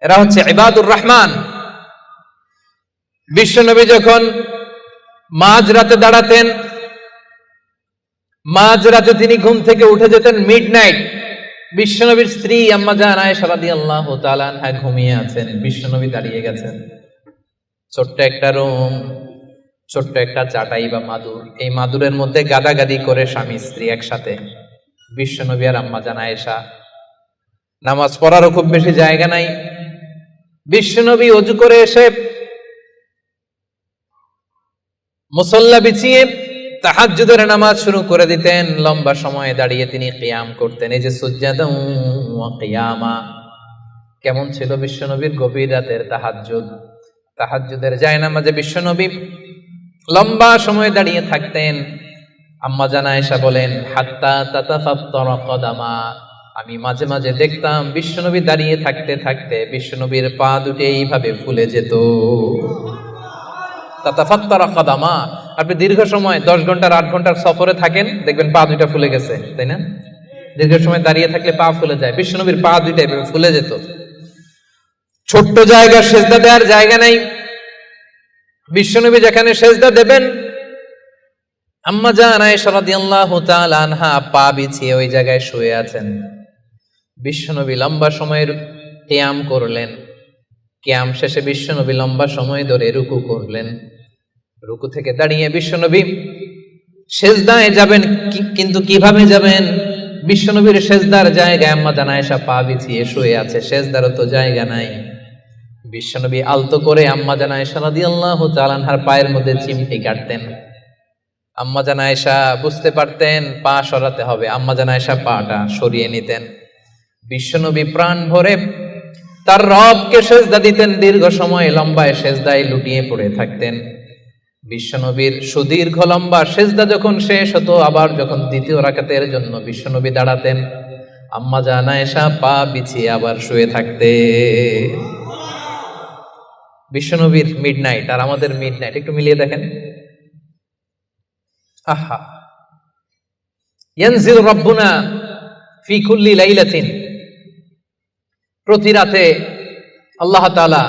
এরা হচ্ছে ইবাদুর রহমান। বিশ্বনবী যখন মাঝ রাতে দাঁড়াতেন, মাঝ রাতে তিনি ঘুম থেকে উঠে যেতেন মিডনাইট। বিশ্বনবীর স্ত্রী আম্মা জান আয়েশা রাদিয়াল্লাহু তাআলা আনহা ঘুমিয়ে আছেন, বিশ্বনবী দাঁড়িয়ে গেছেন। ছোট্ট একটা রুম, ছোট্ট একটা চাটাই বা মাদুর, এই মাদুরের মধ্যে গাদাগাদি করে স্বামী স্ত্রী একসাথে। বিশ্বনবী আর আম্মা জান আয়েশা, নামাজ পড়ারও খুব বেশি জায়গা নাই। বিশ্বনবী ওযু করে এসে মুসল্লা বিছিয়ে তাহাজ্জুদের নামাজ শুরু করে দিতেন। লম্বা সময় দাঁড়িয়ে তিনি কিয়াম করতেন। এই যে সুজদান ওয়া কিয়ামা, কেমন ছিল বিশ্বনবীর গভীর রাতের তাহাজ্জুদ। তাহাজ্জুদের জায়নামাজে বিশ্বনবী লম্বা সময় দাঁড়িয়ে থাকতেন। আম্মা জান আয়েশা বলেন, হাত্তা তাতাফাত্তারা কদামা, আমি মাঝে মাঝে দেখতাম বিশ্বনবী দাঁড়িয়ে থাকতে থাকতে বিশ্বনবীর পা দুটো এইভাবে ফুলে যেত। তাতাফাত্তারা কদামা, আপনি দীর্ঘ সময় 10 ঘন্টার 8 ঘন্টার সফরে থাকেন, দেখবেন পা দুইটা ফুলে গেছে, তাই না? দীর্ঘ সময় দাঁড়িয়ে থাকলে পা ফুলে যায়। বিশ্বনবীর পা দুইটা এভাবে ফুলে যেত। ছোট্ট জায়গা, সেজদা দেওয়ার জায়গা নাই। বিশ্বনবী যেখানে সেজদা দেবেন, আম্মা জান আয়েশা রাদিয়াল্লাহু তাআলা আনহা পা বিছিয়ে ওই জায়গায় শুয়ে আছেন। বিশ্বনবী লম্বা সময়ের কিয়াম করলেন। কিয়াম শেষে বিশ্বনবী লম্বা সময় ধরে রুকু করলেন। রুকু থেকে দাঁড়িয়ে বিশ্বনবী সেজদায় যাবেন, কিন্তু কিভাবে যাবেন? বিশ্বনবীর সেজদার জায়গায় আম্মা জান আয়েশা পা বিছিয়ে শুয়ে আছে, সেজদারও তো জায়গা নাই। বিশ্বনবী আলতো করে আম্মা জান আয়েশা রাদিয়াল্লাহু তাআলা আনহার পায়ের মধ্যে চিমটি কাটতেন। আম্মা জান আয়েশা বুঝতে পারতেন পা সরাতে হবে, আম্মা জান আয়েশা পাটা সরিয়ে নিতেন। বিশ্বনবী প্রাণ ভরে তার রবকে সেজদা দিতেন। দীর্ঘ সময় লম্বায় সেজদায় লুটিয়ে পড়ে থাকতেন। বিশ্বনবীর সুদীর্ঘ লম্বা সেজদা যখন শেষ হতো, আবার যখন দ্বিতীয় রাকাতের জন্য বিশ্বনবী দাঁড়াতেন, আম্মা জান আয়েশা পা বিছিয়ে আবার শুয়ে থাকতে। বিশ্বনবীর মিডনাইট আর আমাদের মিডনাইট একটু মিলিয়ে দেখেন। আহা, ইয়ানজিল রাব্বুনা ফি কুল্লি লাইলাতিন, প্রতি রাতে আল্লাহ তাআলা,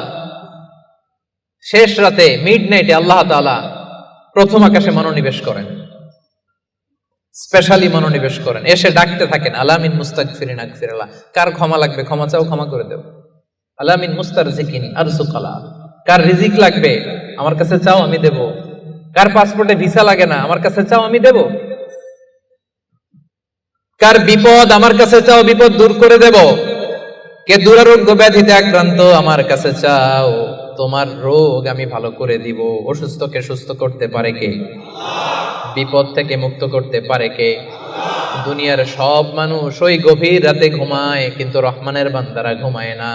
শেষ রাতে মিডনাইটে আল্লাহ তাআলা প্রথম আকাশে মনোনিবেশ করেন, স্পেশালি মনোনিবেশ করেন। এসে ডাকতে থাকেন, আলামিন মুস্তাগফিরিন আগফিরাল্লাহ, কার ক্ষমা লাগবে ক্ষমা চাও, ক্ষমা করে দেব। আলামিন মুস্তারজিকিন আরজুকালা, কার রিজিক লাগবে আমার কাছে চাও আমি দেব। কার পাসপোর্টে ভিসা লাগে না আমার কাছে চাও আমি দেব। কার বিপদ আমার কাছে চাও, বিপদ দূর করে দেব। কে দুরারোগ্য ব্যাধিতে আক্রান্ত আমার কাছে চাও, তোমার রোগ আমি ভালো করে দিব। অসুস্থকে সুস্থ করতে পারে কে? বিপদ থেকে মুক্ত করতে পারে কে? দুনিয়ার সব মানুষ ওই গভীর রাতে ঘুমায়, কিন্তু রহমানের বান্দারা ঘুমায় না।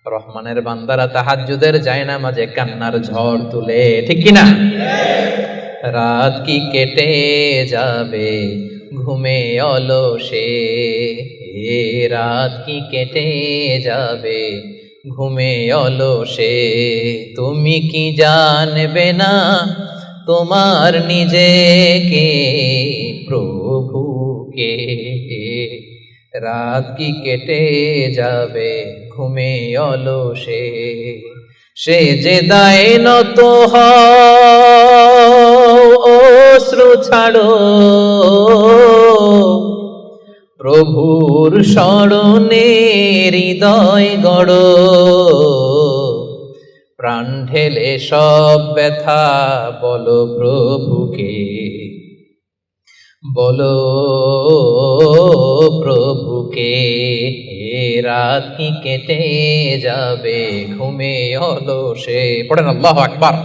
রহমানের বান্দারা তাহাজ্জুদের জায়নামাজে কান্নার ঝড় তুলে, ঠিক কিনা? রাত কি কেটে যাবে ঘুমে অলসে, রাত কি কেটে যাবে ঘুমে অলসে, তুমি কি জানবে না তোমার নিজেকে প্রভুকে, রাত কি কেটে যাবে ঘুমে অলসে, সে যে দায় নত অশ্রু ছাড়ো প্রভুর স্মরণে হৃদয় গড়ো, প্রাণ ঢেলে সব ব্যথা বলো প্রভুকে, বলো প্রভুকে, রাত কি কেটে যাবে ঘুমে অলসে। পড়েন আল্লাহু আকবার।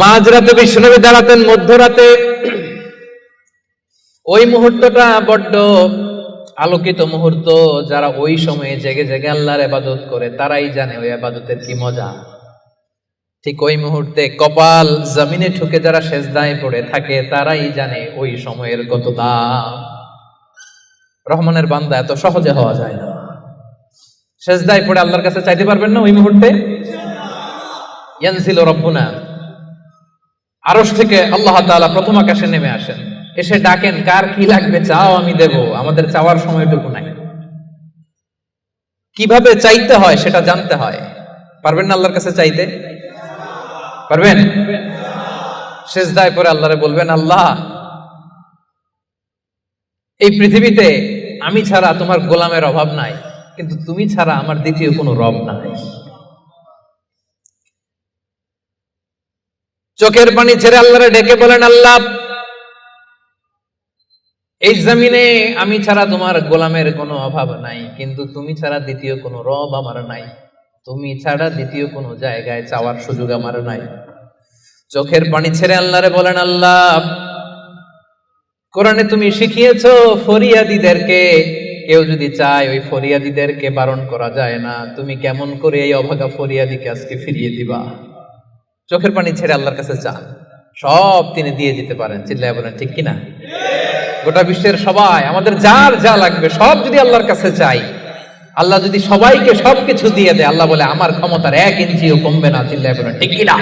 মাঝরাতে বিশ্বনবী দাঁড়াতেন, মধ্যরাতে। ওই মুহূর্তটা বড্ড আলোকিত মুহূর্ত। যারা ওই সময়ে জেগে জেগে আল্লাহর ইবাদত করে তারাই জানে ওই ইবাদতের কি মজা। ঠিক ওই মুহূর্তে কপাল জমিনে ঠুকে যারা সেজদায় পড়ে থাকে তারাই জানে ওই সময়ের কত দাম। রহমানের বান্দা এত সহজে হওয়া যায় না। সেজদায় পড়ে আল্লাহর কাছে চাইতে পারবেন না ওই মুহূর্তে? ইয়ানজিলু রাব্বুনা, আরশ থেকে আল্লাহ তাআলা প্রথম আকাশে নেমে আসেন, এসে ডাকেন, কার কি লাগবে চাও আমি দেব। আমাদের চাওয়ার সময়টুকু নাই। কিভাবে চাইতে হয় সেটা জানতে হয়। পারবেন না আল্লাহর কাছে চাইতে? পারবেন? সেজদায় পড়ে আল্লাহরে বলবেন, আল্লাহ এই পৃথিবীতে আমি ছাড়া তোমার গোলামের অভাব নাই, কিন্তু তুমি ছাড়া আমার দ্বিতীয় কোনো রব নাই। চোখের পানি ছেড়ে আল্লাহরে ডেকে বলেন, আল্লাহ এই জমিনে আমি ছাড়া তোমার গোলামের কোনো অভাব নাই, কিন্তু তুমি ছাড়া দ্বিতীয় কোনো রব আমার নাই। তুমি ছাড়া দ্বিতীয় কোনো জায়গায় চাওয়ার সুযোগ আমার নাই। চোখের পানি ছেড়ে আল্লাহরে বলেন, আল্লাহ কোরআনে তুমি শিখিয়েছো ফরিয়াদীদেরকে কেউ যদি চায় ওই ফরিয়াদীদেরকে বারণ করা যায় না, তুমি কেমন করে এই অভাগা ফরিয়াদীকে আজকে ফিরিয়ে দিবা। চোখের পানি ছেড়ে আল্লাহর কাছে চান, সব তিনি দিয়ে দিতে পারেন। চিল্লায় বলেন ঠিক কিনা? গোটা বিশ্বের সবাই, আমাদের যার যা লাগবে সব যদি আল্লাহর কাছে চাই, আল্লাহ যদি সবাইকে সবকিছু দিয়ে দেয়, আল্লাহ বলে আমার ক্ষমতার 1 ইঞ্চিও কমবে না। চিল্লায় বলেন ঠিক কিনা?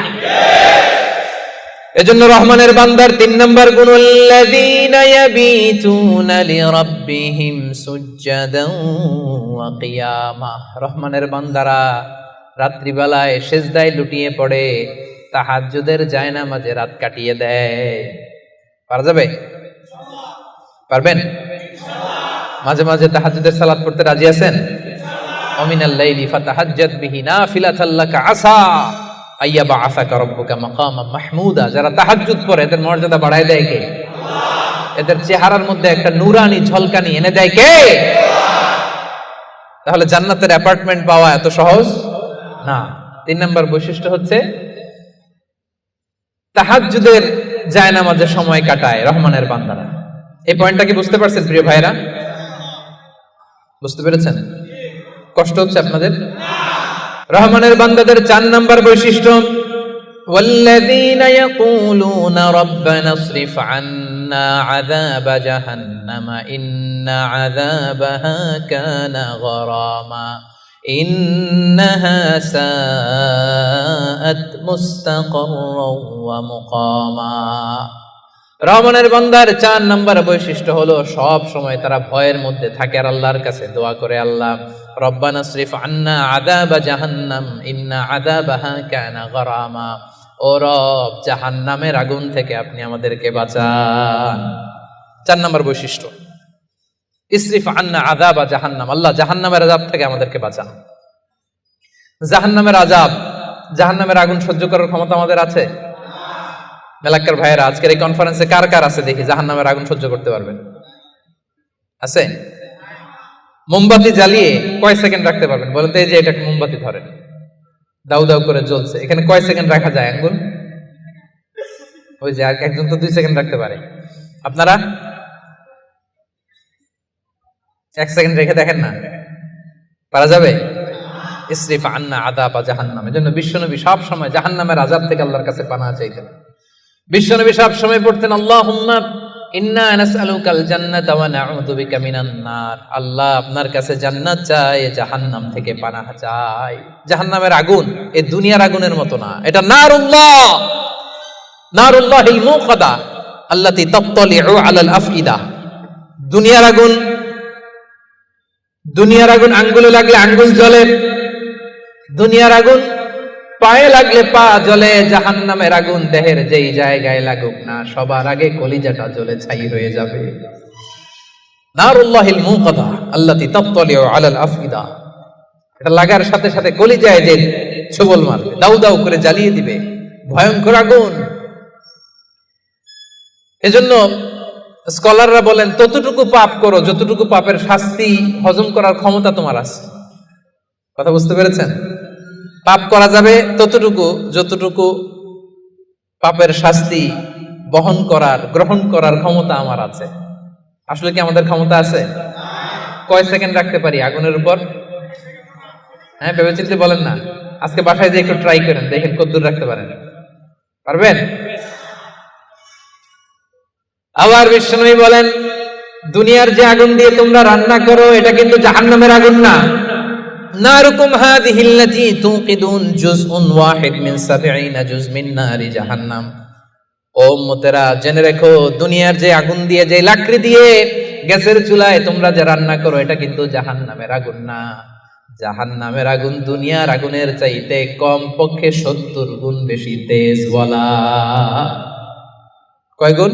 এজন্য রহমানের বান্দার 3 নম্বর গুণ, আল্লাযীনা ইয়াবিতুনা লিরাব্বিহিম সুজদান ওয়া কিয়ামা। রহমানের বান্দারা রাত্রিবেলায় সেজদায় লুটিয়ে পড়ে, তাহাজ্জুদের জায়নামাজে রাত কাটিয়ে দেয়। পারা যাবে? পারবেন? মাঝে মাঝে তাহাজ্জুদের সালাত পড়তে রাজি আছেন? ওয়া মিনাল লাইলি ফাতাহাজ্জাদ বিহি নাফিলাতাল লাকা আসা আইয়াবা আসাকা রব্বুকা মাকামাম মাহমুদা। যারা তাহাজ্জুদ পড়ে এদের মর্যাদা বাড়ায় দেয় কে? এদের চেহারার মধ্যে একটা নূরানি ঝলকানি এনে দেয় কে? তাহলে জান্নাতের অ্যাপার্টমেন্ট পাওয়া এত সহজ না। 3 নম্বর বৈশিষ্ট্য হচ্ছে তাহাজ্জুদের জায়নামাজে সময় কাটায় রহমানের বান্দারা। এই পয়েন্টটা কি বুঝতে পারছেন প্রিয় ভাইরা? বুঝতে পেরেছেন? কষ্ট হচ্ছে আপনাদের? রহমানের বান্দাদের 4 নম্বর বৈশিষ্ট্য, ওয়াল্লাযীনা ইয়াকুলুনা রাব্বানা ইসরিফ আন্না আযাবা জাহান্নামা ইন্না আযাবাহা কানা গরামা ইন্নাহা সাআত মুস্তাকাররাও ওয়া মুকামা। রহমানের বান্দার 4 নম্বর বৈশিষ্ট্য হলো সব সময় তারা ভয়ের মধ্যে থাকে আর আল্লাহর কাছে দোয়া করে, আল্লাহ রব্বানা ইসরিফ আন্না আযাবা জাহান্নাম ইন্না আযাবাহা কানা গরামা। ও রব, জাহান্নামের আগুন থেকে আপনি আমাদেরকে বাঁচান। 4 নম্বর বৈশিষ্ট্য, ইসরিফ আন্না আযাবা জাহান্নাম, আল্লাহ জাহান্নামের আযাব থেকে আমাদেরকে বাঁচান। জাহান্নামের আযাব, জাহান্নামের আগুন সহ্য করার ক্ষমতা আমাদের আছে? মেলাক্কার ভাইয়েরা, আজকের এই কনফারেন্সে কার কার আছে দেখি জাহান্নামের আগুন সহ্য করতে পারবেন? আছে? মোমবাতি জ্বালিয়ে কয় সেকেন্ড রাখতে পারবেন বলেন তো? এই যে এটা মোমবাতি ধরেন, দাউ দাউ করে জ্বলছে, এখানে কয় সেকেন্ড রাখা যায় আঙ্গুল? ওই যে আর একজন তো 2 সেকেন্ড রাখতে পারে। আপনারা 1 সেকেন্ড রেখে দেখেন না, পারা যাবে? ইসরিফ আন্না আযাবা জাহান্নাম। এজন্য বিশ্বনবী সব সময় জাহান্নামের আযাব থেকে আল্লাহর কাছে পানাহ চাইতেন। বিশ্বনবী সব সময় পড়তেন আল্লাহুম্মা ইন্না নাসআলুকাল জান্নাতা ওয়া নাউযু বিকা মিনান নার। আল্লাহ আপনার কাছে জান্নাত চাই, জাহান্নাম থেকে পানাহ চাই। জাহান্নামের আগুন এই দুনিয়ার আগুনের মতো না, এটা নারুল্লাহ, নারুল্লাহিল মুকাদা আল্লাতী তাত্তালিউ আলাল আফইদা। দুনিয়ার আগুন, দুনিয়ার আগুন আঙ্গুলে লাগলে আঙ্গুল জ্বলে, দুনিয়ার আগুন পায়ে লাগলে পা জ্বলে। জাহান্নামের আগুন দেহের যেই জায়গায় লাগুক না, সবার আগে কলিজাটা জ্বলে ছাই হয়ে যাবে। নারুল্লাহিল মুকাদা আল্লাতী তাত্তালিউ আলাল আফইদা। এটা লাগার সাথে সাথে কলিজায় যে ছোবল মারবে, দাউ দাউ করে জ্বালিয়ে দিবে, ভয়ঙ্কর আগুন। এজন্য স্কলাররা বলেন ততটুকু পাপ করো যতটুকু পাপের শাস্তি হজম করার ক্ষমতা তোমার আছে। কথা বুঝতে পেরেছেন? পাপ করা যাবে ততটুকু যতটুকু পাপের শাস্তি বহন করার, গ্রহণ করার ক্ষমতা আমার আছে। আসলে কি আমাদের ক্ষমতা আছে? কয় সেকেন্ড রাখতে পারি আগুনের উপর? হ্যাঁ, ভেবেচিন্তে বলেন না। আজকে বাসায় যে একটু ট্রাই করেন, দেখেন কতদূর রাখতে পারেন। পারবেন? আবার বিশ্বনবী বলেন দুনিয়ার যে আগুন দিয়ে তোমরা রান্না করো এটা কিন্তু জাহান্নামের আগুন না। নারুকুম হাযিহিল্লাতী তুকিদুন জুজউন ওয়াহিদ মিন ৭০ জুজ মিন নারি জাহান্নাম। ও উম্মতেরা জেনে রেখো, দুনিয়ার যে আগুন দিয়ে, যে লাকড়ি দিয়ে গ্যাসের চুলায় তোমরা যে রান্না করো এটা কিন্তু জাহান্নামের আগুন না। জাহান্নামের আগুন দুনিয়ার আগুনের চাইতে কম পক্ষে ৭০ গুণ বেশি তেজ। বলা কয় গুণ?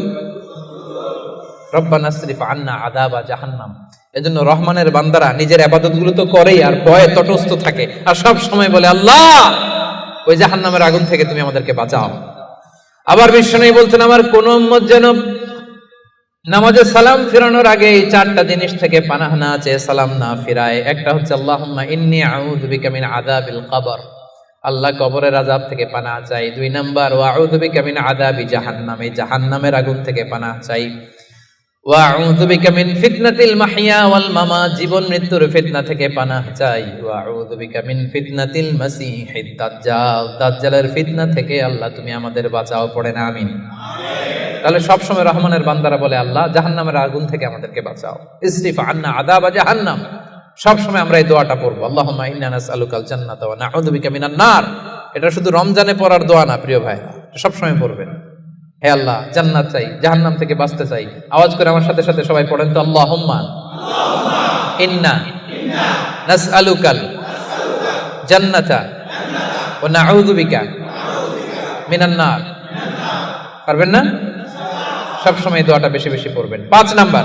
রব্বানা ইসরিফ আন্না আযাবা জাহান্নাম। এজন্য রহমানের বান্দারা নিজের ইবাদতগুলো তো করেই, আর ভয়ে তটস্থ থাকে, আর সব সময় বলে আল্লাহ ওই জাহান্নামের আগুন থেকে তুমি আমাদেরকে বাঁচাও। আবার বিশ্বনবী বলছেন আমার কোন উম্মত যেন নামাজে সালাম ফিরানোর আগে এই ৪টা জিনিস থেকে পানাহ না চেয়ে সালাম না ফিরায়। একটা হচ্ছে আল্লাহুম্মা ইন্নী আউযু বিকা মিন আযাবিল কবর, আল্লাহ কবরের আযাব থেকে পানাহ চাই। ২ নাম্বার ওয়া আউযু বিকা মিন আযাবি জাহান্নাম, এই জাহান্নামের আগুন থেকে পানাহ চাই। ওয়া আউযু বিকা মিন ফিতনাতিল মাহইয়া ওয়াল মামাত, জীবন মৃত্যুর ফিতনা থেকে পানাহ চাই। ওয়া আউযু বিকা মিন ফিতনাতিল মাসীহিদ দাজ্জাল, দাজ্জালের ফিতনা থেকে আল্লাহ তুমি আমাদের বাঁচাও। পড়েন আমিন। তাহলে সব সময় রহমানের বান্দারা বলে আল্লাহ জাহান্নামের আগুন থেকে আমাদেরকে বাঁচাও। ইসরিফ আন্না আযাবা জাহান্নাম। সব সময় আমরা এই দোয়াটা পড়বো, আল্লাহুম্মা ইন্না নাসআলুকাল জান্নাতা ওয়া নাউযু বিকা মিনান নার। এটা শুধু রমজানে পড়ার দোয়া না প্রিয় ভাইরা, সব সময় পড়বেন। হে আল্লাহ জান্নাত চাই, জাহান্নাম থেকে বাঁচতে চাই। আওয়াজ করে আমার সাথে সাথে সবাই পড়েন তো, আল্লাহুম্মা ইন্না নাসআলুকাল জান্নাতা ওয়া নাউযু বিকা মিনান নার। পারবেন না? সব সময় দোয়াটা বেশি বেশি পড়বেন। ৫ নাম্বার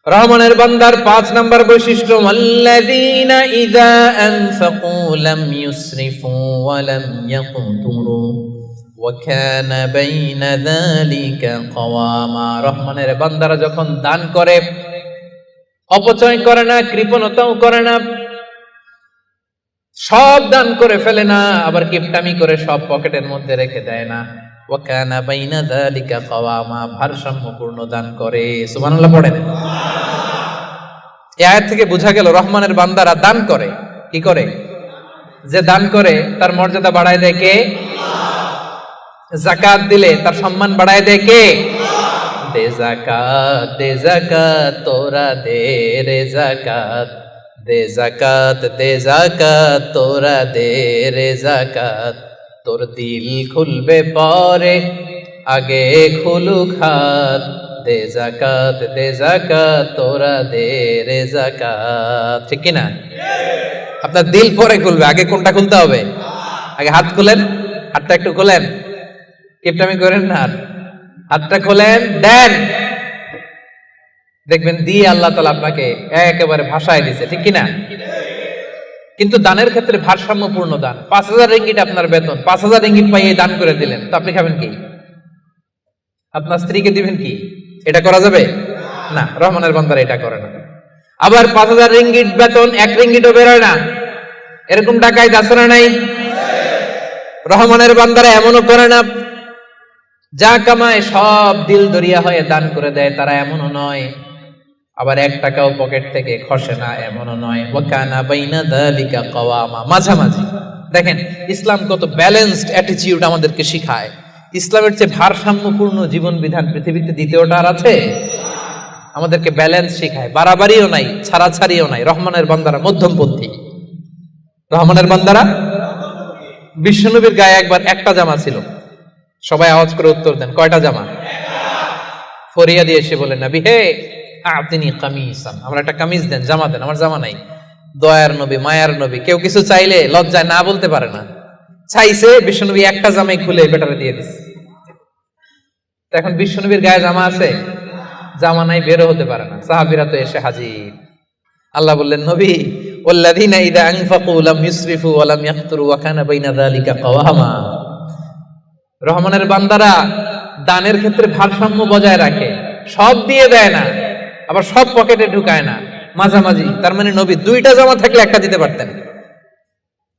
রহমানের বান্দার ৫ নাম্বার বৈশিষ্ট্য, আল্লাযীনা ইযা আনফাকু লাম ইউসরিফু ওয়া লাম ইয়াকতুরু ওয়া কানা বাইনা যালিকা কাওয়ামা। রহমানের বান্দারা যখন দান করে অপচয় করে না, কৃপণতাও করে না, সব দান করে ফেলে না, আবার কিপটামি করে সব পকেটের মধ্যে রেখে দেয় না। ওয়া কানা বাইনা যালিকা কাওয়ামা, ভারসাম্যপূর্ণ দান করে। সুবহানাল্লাহ পড়েন। এই আয়াত থেকে বোঝা গেল রহমানের বান্দারা দান করে। কি করে? যে দান করে তার মর্যাদা বাড়ায় দেয় কে? যাকাত দিলে তার সম্মান বাড়ায় দেয় কে? দে যাকাত, দে যাকাত, তোরা দে রে যাকাত, দে যাকাত, দে যাকাত, তোরা দে রে যাকাত। তোর দিল খুলবে পরে, আগে খুলুক হাত। দে যাকাত, দে যাকাত, তোরা দে রে যাকাত। ঠিক কিনা? আপনার দিল পরে খুলবে, আগে কোনটা খুলতে হবে? আগে হাত খুলেন, হাতটা একটু খোলেন, কিপটামি করেন না, হাতটা খোলেন, দেন, দেখবেন দিয়ে আল্লাহ তাআলা আপনাকে একেবারে ভাষায় দিছে। ঠিক কিনা? কিন্তু দানের ক্ষেত্রে ভারসাম্যপূর্ণ দান। ৫,০০০ রিঙ্গিট আপনার বেতন, ৫,০০০ রিঙ্গিট পাইয়ে দান করে দিলেন, তো আপনি খাবেন কি? আপনার স্ত্রীকে দিবেন কি? এটা করা যাবে না। রহমানের বান্দারা এটা করে না। আবার ৫,০০০ রিঙ্গিট বেতন, ১ রিঙ্গিটও বেরোয় না, এরকম টাকায় দাসরা নাই। রহমানের বান্দারা এমনও করে না, যা কামায় সব দিল দরিয়া হয়ে দান করে দেয়, তারা এমনও নয়। আবার 1 টাকাও পকেট থেকে খসে না এমনও নয়। ওয়া কানা বাইনা যালিকা কাওয়ামা, মাঝামাঝি। দেখেন ইসলাম কত ব্যালেন্সড অ্যাটিটিউড আমাদেরকে শিখায়। ইসলামের চেয়ে ভারসাম্যপূর্ণ জীবন বিধান পৃথিবীতে দ্বিতীয়টা আর আছে? আমাদেরকে ব্যালেন্স শিখায়, বাড়াবাড়িও নাই, ছাড়াছাড়িও নাই। রহমানের বান্দারা মধ্যমপন্থী। রহমানের বান্দারা, বিশ্বনবীর গায়ে একবার একটা জামা ছিল। সবাই আওয়াজ করে উত্তর দেন, কয়টা জামা? ফরিয়া দিয়ে এসে বলেন, নবী হে আতিনি কামিসান, আমার একটা কামিজ দেন, জামা দেন, আমার জামা নাই। দয়ার নবী, মায়ার নবী, কেউ কিছু চাইলে লজ্জায় না বলতে পারে না। চাইছে, বিশ্বনবী একটা জামাই খুলে বেটারে দিয়ে দিচ্ছে। এখন বিশ্বনবীর গায়ে জামা আছে, জামা নাই, বেরো হতে পারে না। সাহাবীরা তো এসে হাজির। আল্লাহ বললেন, নবী ওয়াল্লাযীনা ইযা আনফাকু লাম ইউসরিফু ওয়া লাম ইয়াকতুরু ওয়া কানা বাইনা যালিকা কাওয়ামা। রহমানের বান্দারা দানের ক্ষেত্রে ভারসাম্য বজায় রাখে, সব দিয়ে দেয় না, আবার সব পকেটে ঢুকায় না, মাঝামাঝি। তার মানে নবী 2টা জামা থাকলে একটা দিতে পারতেন।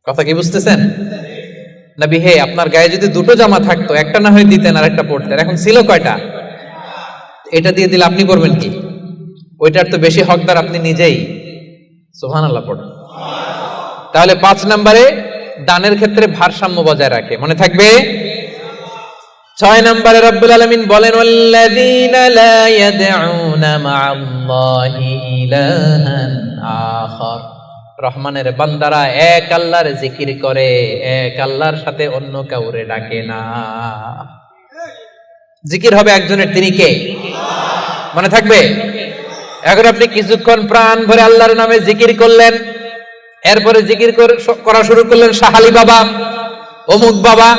কথা কি বুঝতেছেন? নবী হে আপনার গায়ে যদি 2টো জামা থাকতো, একটা না হয় দিতেন আর একটা পরতেন। এখন ছিল কয়টা? এটা দিয়ে দিলে আপনি করবেন কি? ওইটার তো বেশি হকদার আপনি নিজেই। সুবহানাল্লাহ পড়ুন। তাহলে 5 নম্বরে দানের ক্ষেত্রে ভারসাম্য বজায় রাখে, মনে থাকবে। 6 নম্বরে রব্বুল আলামিন বলেন, ওয়াল্লাযীনা লা ইয়াদউনা মা'আল্লাহি ইলাহান আখার। রহমানের বান্দারা এক আল্লাহর জিকির করে, এক আল্লাহর সাথে অন্য কাউরে ডাকে না। জিকির হবে একজনের, তিনি কে? মনে থাকবে। এখন আপনি কিছুক্ষণ প্রাণ ভরে আল্লাহর নামে জিকির করলেন, এরপরে জিকির করা শুরু করলেন শাহালি বাবা, অমুক বাবা,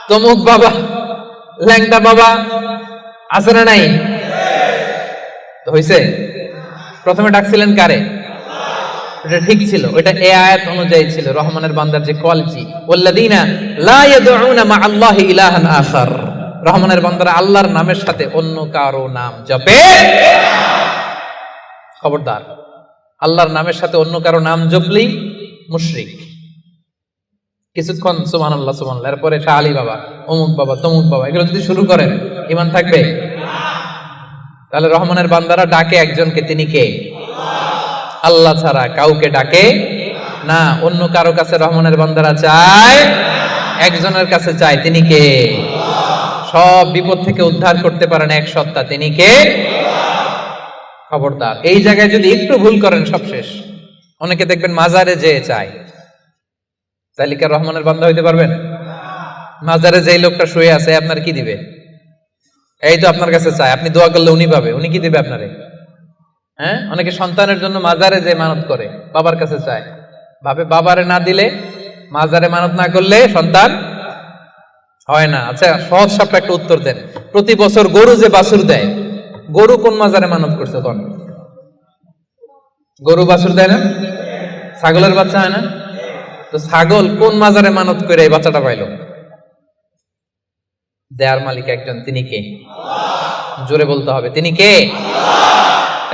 তমুক বাবা, ল্যাংটা বাবা, আছে না নাই? তো হইছে? প্রথমে ডাকছিলেন কারে? এটা ঠিক ছিল, ওইটা এই আয়াত অনুযায়ী ছিল। রহমানের বান্দার যে কোয়ালিটি, ওয়াল্লাযীনা লা ইয়াদউনা মা'আল্লাহি ইলাহান আখার। রহমানের বান্দারা আল্লাহর নামের সাথে অন্য কারো নাম জপে। খবরদার, আল্লাহর নামের সাথে অন্য কারো নাম জপলেই মুশরিক। কিছুক্ষণ সুবহানাল্লাহ সুবহানাল্লাহ, এরপরে শাহালি বাবা, অমুক বাবা, তমুক বাবা, এগুলো যদি শুরু করেন, ঈমান থাকবে? তাহলে রহমানের বান্দারা ডাকে একজনকে, তিনি কে? আল্লাহ ছাড়া কাউকে ডাকে না। অন্য কারো কাছে রহমানের বান্দারা চায়, একজনের কাছে চায়, তিনি কে? সব বিপদ থেকে উদ্ধার করতে পারেন এক সত্তা, তিনি কে? খবরদার, এই জায়গায় যদি একটু ভুল করেন সব শেষ। অনেকে দেখবেন মাজারে যেয়ে চায়, তাহলে কি রহমানের বান্দা হইতে পারবেন? মাজারে যেই লোকটা শুয়ে আছে, আপনার কি দিবে? এই তো আপনার কাছে চায়, আপনি দোয়া করলে উনি পাবে, উনি কি দিবে আপনারে? হ্যাঁ, অনেকে সন্তানের জন্য মাজারে যে মানত করে, বাবার কাছে চায়, ভাবে বাবারে না দিলে, মাজারে মানত না করলে সন্তান হয় না। আচ্ছা, সহজ সাপটা একটা উত্তর দেন। প্রতি বছর গরু যে বাছুর দেয়, গরু কোন মাজারে মানত করছে? কোন গরু বাছুর দেয় না? ছাগলের বাচ্চা হয় না? তো ছাগল কোন মাজারে মানত করে এই বাচ্চাটা পাইল? দেয়ার মালিক একজন, তিনি কে? জোরে বলতে হবে, তিনি কে?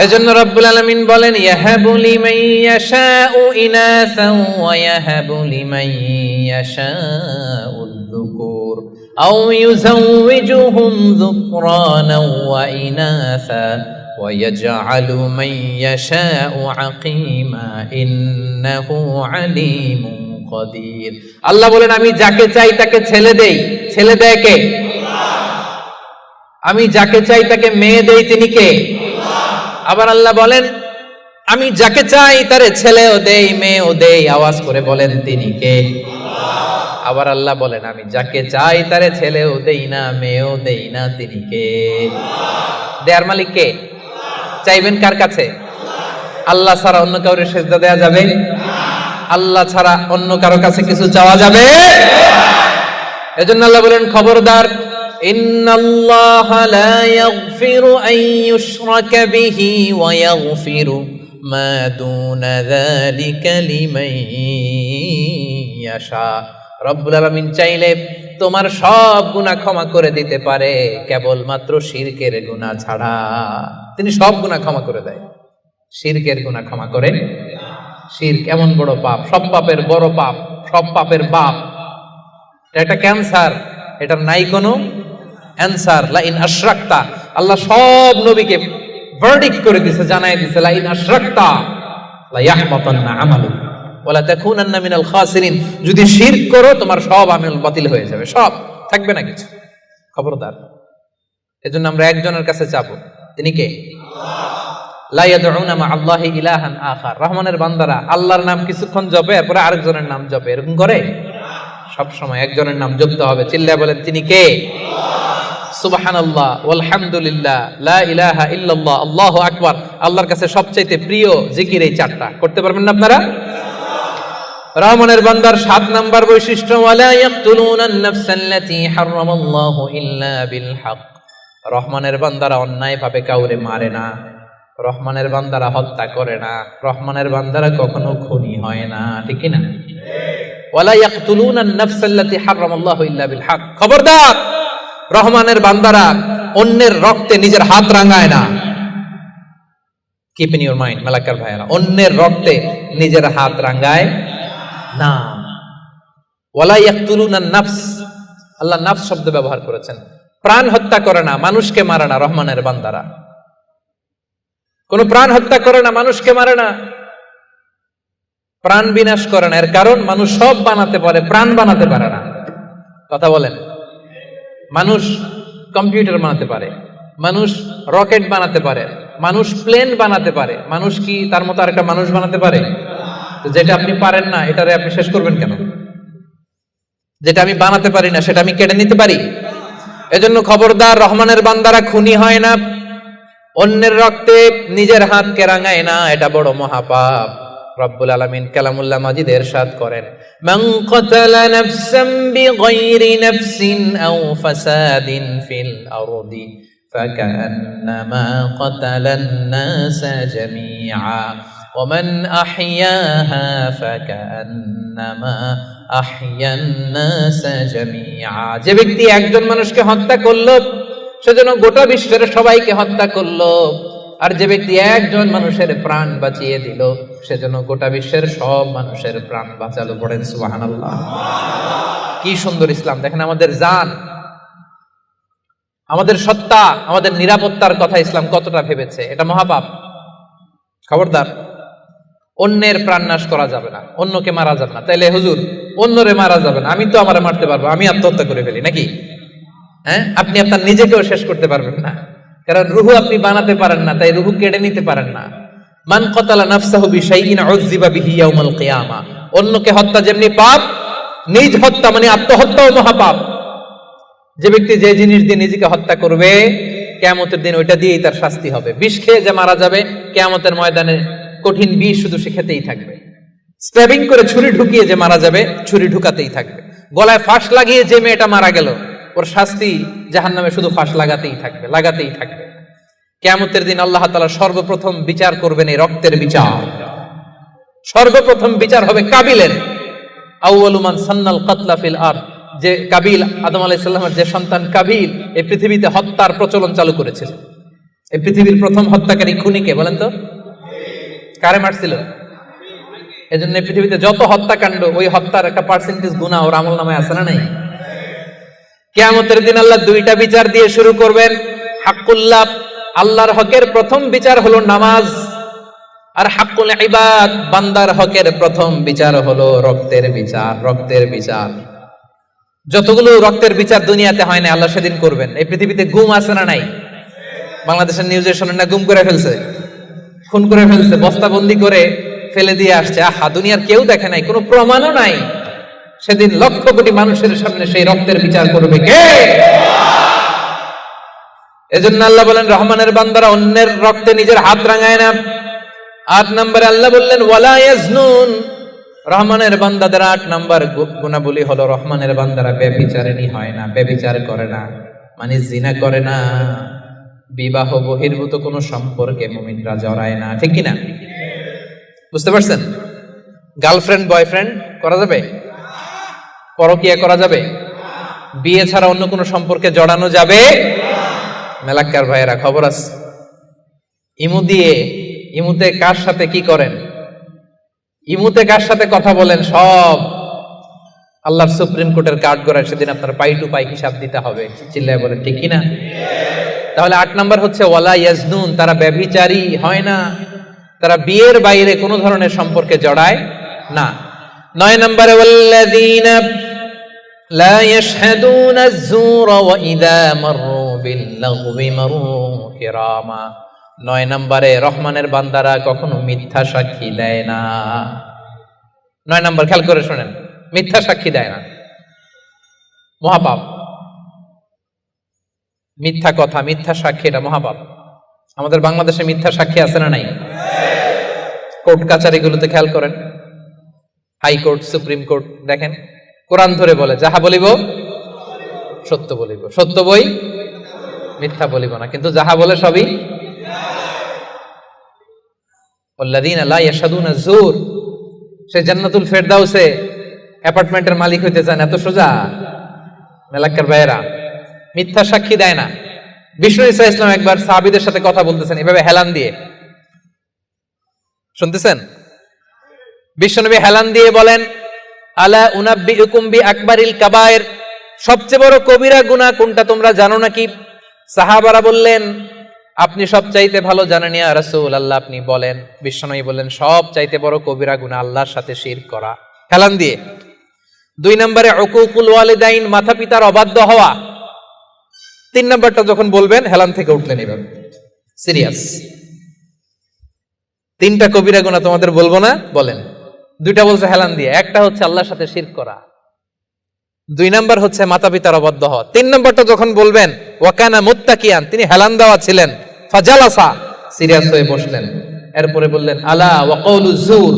এজন্য রব্বুল আলামিন বলেন, ইয়াহাবু লিমান ইয়াশাউ ইনাসান ওয়া ইয়াহাবু লিমান ইয়াশাউ যুকুর আও ইউযাওয়িজুহুম যুকরানা ওয়া ইনাসা ওয়া ইয়াজআলু মান ইয়াশাউ আকীমা ইন্নাহু আলীমুন কাদির। আল্লাহ বলেন, আমি যাকে চাই তাকে ছেলে দেই। ছেলে দেয় কে? আমি যাকে চাই তাকে মেয়ে দেই, তিনি কে? আবার আল্লাহ বলেন, আমি যাকে চাই তারে ছেলেও দেই, মেয়েও দেই। আওয়াজ করে বলেন, তিনি কে? আবার আল্লাহ বলেন, আমি যাকে চাই তারে ছেলেও দেই না, মেয়েও দেই না, তিনি কে? দেয়ার মালিক কে? চাইবেন কার কাছে? আল্লাহ ছাড়া অন্য কাউরে সেজদা দেয়া যাবে? আল্লাহ ছাড়া অন্য কারো কাছে কিছু চাওয়া যাবে? এজন্য আল্লাহ বলেন, খবরদার, ইন্নাল্লাহা লা ইয়াগফিরু আন ইউশরাকা বিহি ওয়া ইয়াগফিরু মা দুনা যালিকা লিমান ইয়াশা। রব্বুল আলামিন চাইলে তোমার সব গুনাহ ক্ষমা করে দিতে পারে, কেবলমাত্র শিরকের গুনাহ ছাড়া। তিনি সব গুনাহ ক্ষমা করে দেয়, শিরকের গুনাহ ক্ষমা করে। শিরক এমন বড় পাপ, সব পাপের বড় পাপ, সব পাপের বাপ। এটা একটা ক্যান্সার, এটার নাই কোনো অ্যান্সার। লা ইন আশরাকতা, আল্লাহ সব নবীকে ভার্ডিক্ট করে দিয়েছে, জানাই দিয়েছে, লা ইন আশরাকতা লা ইয়াহবাতান্না আমালুক ওয়া লা তাকুনান্না মিনাল খাসিরিন, যদি শিরক করো তোমার সব আমল বাতিল হয়ে যাবে, সব থাকবে না কিছু, খবরদার। এজন্য আমরা একজনের কাছে চাবো, তিনি কে? লা ইয়াদউনা মা আল্লাহি ইলাহান আখার। রহমানের বান্দারা আল্লাহর নাম কিছুক্ষণ জপে, এরপরে আরেকজনের নাম জপে, এরকম করে? সব সময় একজনের নাম জপতে হবে। চিল্লায় বলেন, তিনি কে? সুবহানাল্লাহ ওয়ালহামদুলিল্লাহ লা ইলাহা ইল্লাল্লাহ আল্লাহু আকবার। আল্লাহর কাছে সবচাইতে প্রিয় জিকির এই চারটা। করতে পারবেন না আপনারা? রহমানের বান্দার 7 নাম্বার বৈশিষ্ট্য, ওয়ালা ইয়াকতুলুনান নাফসাল্লাতী হারামাল্লাহু ইল্লা বিল হক। রহমানের বান্দারা অন্যায় ভাবে কাউরে মারে না, রহমানের বান্দারা হত্যা করে না, রহমানের বান্দারা কখনো খুনি হয় না, ঠিক কি না? ওয়ালা ইয়াকতুলুনান নাফসাল্লাতী হারামাল্লাহু ইল্লা বিল হক। খবরদার, রহমানের বান্দারা অন্যের রক্তে নিজের হাত রাঙায় না। Keep in your mind Malakar ভাইরা, অন্যের রক্তে নিজের হাত রাঙায় না। ওয়ালা ইয়াকতুলুনান নাফস, আল্লাহ নাফস শব্দ ব্যবহার করেছেন। প্রাণ হত্যা করে না, মানুষকে মারে না রহমানের বান্দারা। কোন প্রাণ হত্যা করে না, মানুষকে মারে না, প্রাণ বিনাশ করে না। এর কারণ মানুষ সব বানাতে পারে, প্রাণ বানাতে পারে না। কথা বলেন। মানুষ কম্পিউটার বানাতে পারে, মানুষ রকেট বানাতে পারে, মানুষ প্লেন বানাতে পারে, মানুষ কি তার মতো আরেকটা মানুষ বানাতে পারে? তো যেটা আপনি পারেন না, এটারে আপনি শেষ করবেন কেন? যেটা আমি বানাতে পারি না, সেটা আমি কেড়ে নিতে পারি? এজন্য খবরদার, রহমানের বান্দারা খুনি হয় না, অন্যের রক্তে নিজের হাতকে রাঙায় না, এটা বড় মহাপাপ। রব্বুল আলামিন কালামুল্লাহ মাজিদে ইরশাদ করেন, মান কাতালা নাফসান বিগাইরি নাফসিন আও ফাসাদিন ফিল আরদি ফাকান্নামা কাতালান নাসা জামিআ ওয়া মান আহইয়াহা ফাকান্নামা আহইয়ান নাসা জামিআ। যে ব্যক্তি একজন মানুষকে হত্যা করলো, সেজন্য গোটা বিশ্বের সবাইকে হত্যা করলো। আর যে ব্যক্তি একজন মানুষের প্রাণ বাঁচিয়ে দিল, সেজন্য গোটা বিশ্বের সব মানুষের প্রাণ বাঁচালো। পড়েন সুবহানাল্লাহ। কি সুন্দর ইসলাম! দেখেন, আমাদের জান, আমাদের সত্তা, আমাদের নিরাপত্তার কথা ইসলাম কতটা ভেবেছে। এটা মহাপাপ। খবরদার, অন্যের প্রাণ নাশ করা যাবে না, অন্যকে মারা যাবে না। তাইলে হুজুর, অন্যরে মারা যাবে না, আমি তো আমারে মারতে পারবো, আমি আত্মহত্যা করে ফেলি নাকি? হ্যাঁ, আপনি আপনার নিজেকেও শেষ করতে পারবেন না, কারণ রুহু আপনি বানাতে পারেন না, তাই রুহু কেড়ে নিতে পারেন না। মান কাতালা নাফসাহু বিশাইইন উযযিবা বিহি ইয়াউমাল কিয়ামা। অন্যকে হত্যা যেমনি পাপ, নিজ হত্যা মানে আত্মহত্যাও মহাপাপ। যে ব্যক্তি যে জিনিস দিয়ে নিজেকে হত্যা করবে, কিয়ামতের দিন ওইটা দিয়েই তার শাস্তি হবে। বিষ খেয়ে যে মারা যাবে, কিয়ামতের ময়দানে কঠিন বিষ শুধু সে খেতেই থাকবে। স্ট্যাবিং করে ছুরি ঢুকিয়ে যে মারা যাবে, ছুরি ঢুকাতেই থাকবে। গলায় ফাঁস লাগিয়ে যে মেয়েটা মারা গেল, ওর শাস্তি জাহান্নামে শুধু ফাঁস লাগাতেই থাকবে, লাগাতেই থাকবে। কিয়ামতের দিন আল্লাহ তাআলা সর্বপ্রথম বিচার করবেন এই রক্তের বিচার। সর্বপ্রথম বিচার হবে কাবিলের। আউয়ালু মান সান্নাল কাতলা ফিল আরদ, যে কাবিল, আদম আলাইহিস সালামের যে সন্তান কাবিল, এই পৃথিবীতে হত্যার প্রচলন চালু করেছিল। এই পৃথিবীর প্রথম হত্যাকারী খুনিকে বলেন তো? কারে মারছিল? এজন্য পৃথিবীতে যত হত্যাকাণ্ড, ওই হত্যার একটা পার্সেন্টেজ গুনাহ ওর আমলনামায় আছে না নাই? কিয়ামতের দিন আল্লাহ 2টা বিচার দিয়ে শুরু করবেন। হাক্কুল্লাহ, আল্লাহর হকের প্রথম বিচার হলো নামাজ, আর হাক্কুল ইবাদ, বান্দার হকের প্রথম বিচার হলো রক্তের বিচার। রক্তের বিচার, যতগুলো রক্তের বিচার দুনিয়াতে হয় না, আল্লাহ সেদিন করবেন। এই পৃথিবীতে গুম আছে না নাই? বাংলাদেশের নিউজে শোনেন না, গুম করে ফেলছে, খুন করে ফেলছে, বস্তাবন্দি করে ফেলে দিয়ে আসছে। আহা, দুনিয়ার কেউ দেখে নাই, কোনো প্রমাণও নাই। সেদিন লক্ষ কোটি মানুষের সামনে সেই রক্তের বিচার করবে কে? এজন্য আল্লাহ বলেন, রহমানের বান্দারা অন্যের রক্তে নিজের হাত রাঙায় না। 8 নম্বরে আল্লাহ বললেন, ওয়ালা ইয়াজনুন। রহমানের বান্দাদের 8 নম্বর গুণাবলী হলো, রহমানের বান্দারা ব্যভিচারিণী হয় না, ব্যভিচার করে না, মানে জিনা করে না, বিবাহ বহির্ভূত কোনো সম্পর্কে মুমিনরা জড়ায় না, ঠিক কিনা? বুঝতে পারছেন? গার্লফ্রেন্ড বয়ফ্রেন্ড করা যাবে? পরকিয়া করা যাবে? বিয়ে ছাড়া অন্য কোনো সম্পর্কে জড়ানো যাবে? মেলাক্কার ভাইয়েরা, খবর আছে। ইমুতে কার সাথে কি করেন, ইমুতে কার সাথে কথা বলেন, সব আল্লাহর সুপ্রিম কোর্টের কাঠ গড়ায়। সেদিন আপনার পাই টু পাই হিসাব দিতে হবে। চিল্লায় বলেন ঠিক কিনা? তাহলে 8 নাম্বার হচ্ছে ওয়ালা ইয়াজনুন, তারা ব্যভিচারী হয় না, তারা বিয়ের বাইরে কোনো ধরনের সম্পর্কে জড়ায় না। 9 নম্বরে ওয়াল্লাযীনা লা ইয়াশহাদুনা আয-যূরা ওয়া ইযা মাররু বিল-লাগবি মাররু কিরামা। 9 নম্বরে রহমানের বান্দারা কখনো মিথ্যা সাক্ষী দেয় না। 9 নম্বর খেয়াল করে শুনেন, মিথ্যা সাক্ষী দেয় না, মহাপাপ। মিথ্যা কথা, মিথ্যা সাক্ষী, এটা মহাপাপ। আমাদের বাংলাদেশে মিথ্যা সাক্ষী আছে না নাই? কোর্ট কাচারিগুলোতে খেয়াল করেন, হাইকোর্ট, সুপ্রিম কোর্ট, দেখেন কোরআন ধরে বলে যাহা বলিব সত্য বলিব, সত্য বই মিথ্যা বলিব না, কিন্তু যাহা বলে সবই। ওয়াল্লাযীনা লা ইয়াশহাদুনা আয-যূর, সে জান্নাতুল ফেরদাউসে অ্যাপার্টমেন্টের মালিক হইতে চান, এত সোজা? মেলাক্কার ভাইয়েরা, মিথ্যা সাক্ষী দেয় না। বিষ্ণু ঈসা ইসলাম একবার সাহাবীদের সাথে কথা বলতেছেন এভাবে হেলান দিয়ে, শুনতেছেন? বিশ্বনবী হেলান দিয়ে বলেন, আলা উনাব্বিউকুম বিআকবারিল কাবায়ের, সবচেয়ে বড় কবিরা গুনাহ কোনটা তোমরা জানো নাকি? সাহাবারা বললেন, আপনি সবচাইতে ভালো জানেন ইয়া রাসূলুল্লাহ, আপনি বলেন। বিশ্বনবী বললেন, সবচাইতে বড় কবিরা গুনাহ আল্লাহর সাথে শিরক করা, হেলান দিয়ে। 2 নম্বরে উকুকুল ওয়ালিদাইন, মাতা পিতার অবাধ্য হওয়া। 3 নম্বরটা যখন বলবেন হেলান থেকে উঠলেন এভাবে, সিরিয়াস। 3টা কবিরা গুনাহ তোমাদের বলবো না, বলেন। 2টা বলছে হেলান দিয়ে, একটা হচ্ছে আল্লাহর সাথে শিরক করা, 2 নাম্বার হচ্ছে মাতা পিতার অবাধ্য হওয়া। 3 নম্বরটা যখন বলবেন, ওয়াকানা মুত্তাকিয়ান, তিনি হেলান দেওয়া ছিলেন, ফাজালাসা, সিরিয়াস হয়ে বসলেন। এরপরে বললেন, আলা ওয়া কওলু যুর,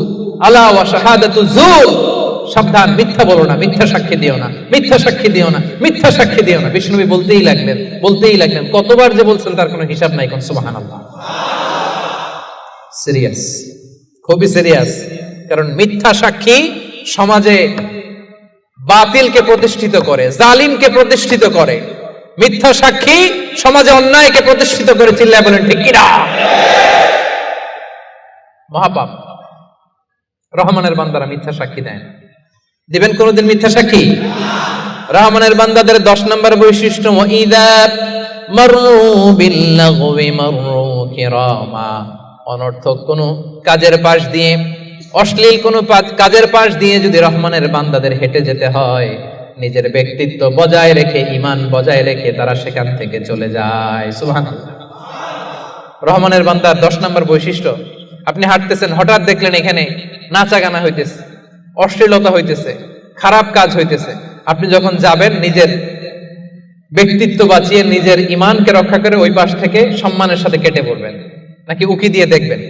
আলা ওয়া শাহাদাতু যুর, সাবধান, মিথ্যা বলো না, মিথ্যা সাক্ষী দিও না, মিথ্যা সাক্ষী দিও না, মিথ্যা সাক্ষী দিও না। বিষ্ণুবি বলতেই লাগলেন, কতবার যে বলছেন তার কোনো হিসাব নাই। কোন সুবহানাল্লাহ। সিরিয়াস, খুবই সিরিয়াস। কারণ মিথ্যা সাক্ষী সমাজে বাতিলকে প্রতিষ্ঠিত করে, জালিমকে প্রতিষ্ঠিত করে। মিথ্যা সাক্ষী সমাজে অন্যায়কে প্রতিষ্ঠিত করে। চিল্লায় বলেন ঠিক কিনা? মহাপাপ। রহমানের বান্দারা মিথ্যা সাক্ষী দেন। দিবেন কোনদিন মিথ্যা সাক্ষী? রহমানের বান্দাদের 10 নম্বর বৈশিষ্ট্য, ওয়াইদা মাররু বিল-লাগবি মাররু কিরামা, অনর্থক কোন কাজের পাশ দিয়ে, অশ্লীল কোন কাজের পাশ দিয়ে যদি রহমানের বান্দাদের হেঁটে যেতে হয়, নিজের ব্যক্তিত্ব বজায় রেখে, ঈমান বজায় রেখে তারা সেখান থেকে চলে যায়। সুবহানাল্লাহ। রহমানের বান্দার 10 নম্বর বৈশিষ্ট্য, আপনি হাঁটতেছেন, হঠাৎ দেখলেন এখানে নাচা গানা হইতেছে, অশ্লীলতা হইতেছে, খারাপ কাজ হইতেছে, আপনি যখন যাবেন নিজের ব্যক্তিত্ব বাঁচিয়ে, নিজের ঈমানকে রক্ষা করে ওই পাশ থেকে সম্মানের সাথে কেটে পড়বেন, নাকি উকি দিয়ে দেখবেন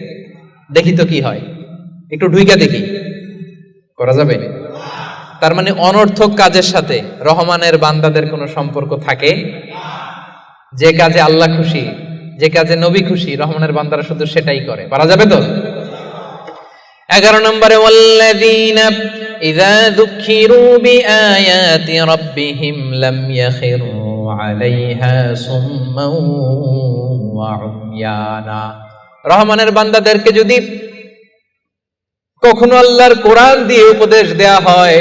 দেখি তো কি হয়, একটু ঢুইকা দেখি, করা যাবে? তার মানে অনর্থক কাজের সাথে রহমানের বান্দাদের কোনো সম্পর্ক থাকে? যে কাজে আল্লাহ খুশি, যে কাজে নবী খুশি, রহমানের বান্দারা শুধু সেটাই করে। পারা যাবে তো? 11 নম্বরে, ওয়াল্লাযীনা ইযা যুকিরু বিআয়াতি রাব্বিহিম লাম ইয়াখিরু আলাইহা সুম্মান ওয়া উময়ানা। রহমানের বান্দাদেরকে যদি কখনো আল্লাহর কোরআন দিয়ে উপদেশ দেয়া হয়,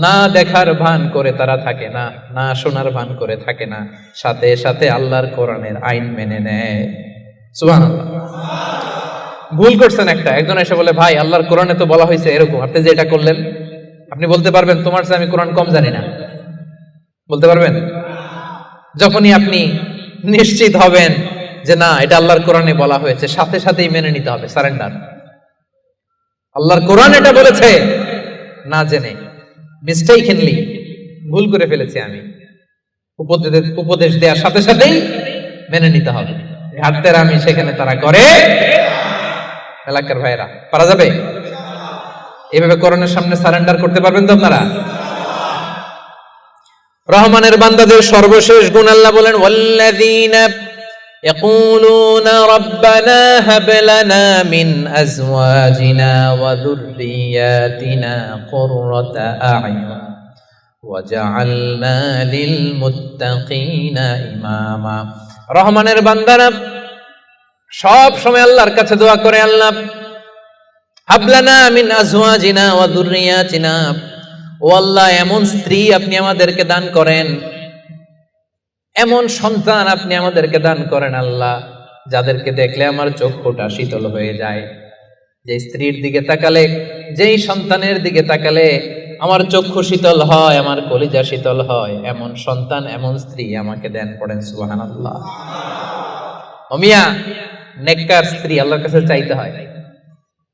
না দেখার ভান করে তারা থাকে না, না শোনার ভান করে থাকে না, সাথে সাথে আল্লাহর কোরআনের আইন মেনে নেয়। সুবহানাল্লাহ। ভুল করছেন একটা, একজন এসে বলে, ভাই আল্লাহর কোরআনে তো বলা হয়েছে এরকম, আপনি যে এটা করলেন, আপনি বলতে পারবেন তোমার চেয়ে আমি কোরআন কম জানি না? বলতে পারবেন? যখনই আপনি নিশ্চিত হবেন যে না এটা আল্লাহর কোরআনে বলা হয়েছে, সাথে সাথেই মেনে নিতে হবে, সারেন্ডার। আল্লাহর কোরআন এটা বলেছে, না জেনে মিস্টেকলি ভুল করে ফেলেছি আমি, উপদেশ দেওয়ার সাথে সাথেই মেনে নিতে হবে। ঘাটতের আমি সেখানে তারা করে। এলাকার ভাইয়েরা, পারা যাবে? এভাবে কোরআনের সামনে সারেন্ডার করতে পারবেন তো আপনারা? রহমানের বান্দাদের সর্বশেষ গুণ আল্লাহ বলেন, ওয়াল্লাযীনা يقولون ربنا هب لنا من أزواجنا وذرياتنا قرة أعين وجعلنا للمتقين إماما। রহমানের বান্দারা সব সময় আল্লাহর কাছে দোয়া করে, আল্লাহ হাবলানা মিন আজওয়াজিনা ওয়া যুররিয়াতিনা, ও আল্লাহ এমন স্ত্রী আপনি আমাদেরকে দান করেন, এমন সন্তান আপনি আমাদেরকে দান করেন আল্লাহ, যাদেরকে দেখলে আমার চক্ষুটা শীতল হয়ে যায়। যে স্ত্রীর দিকে তাকালে, যেই সন্তানের দিকে তাকালে আমার চক্ষু শীতল হয়, আমার কলিজা শীতল হয়, এমন সন্তান, এমন স্ত্রী আমাকে দেন। পড়েন সুবহানাল্লাহ। ও মিয়া, নেককার স্ত্রী আল্লাহর কাছে চাইতে হয়,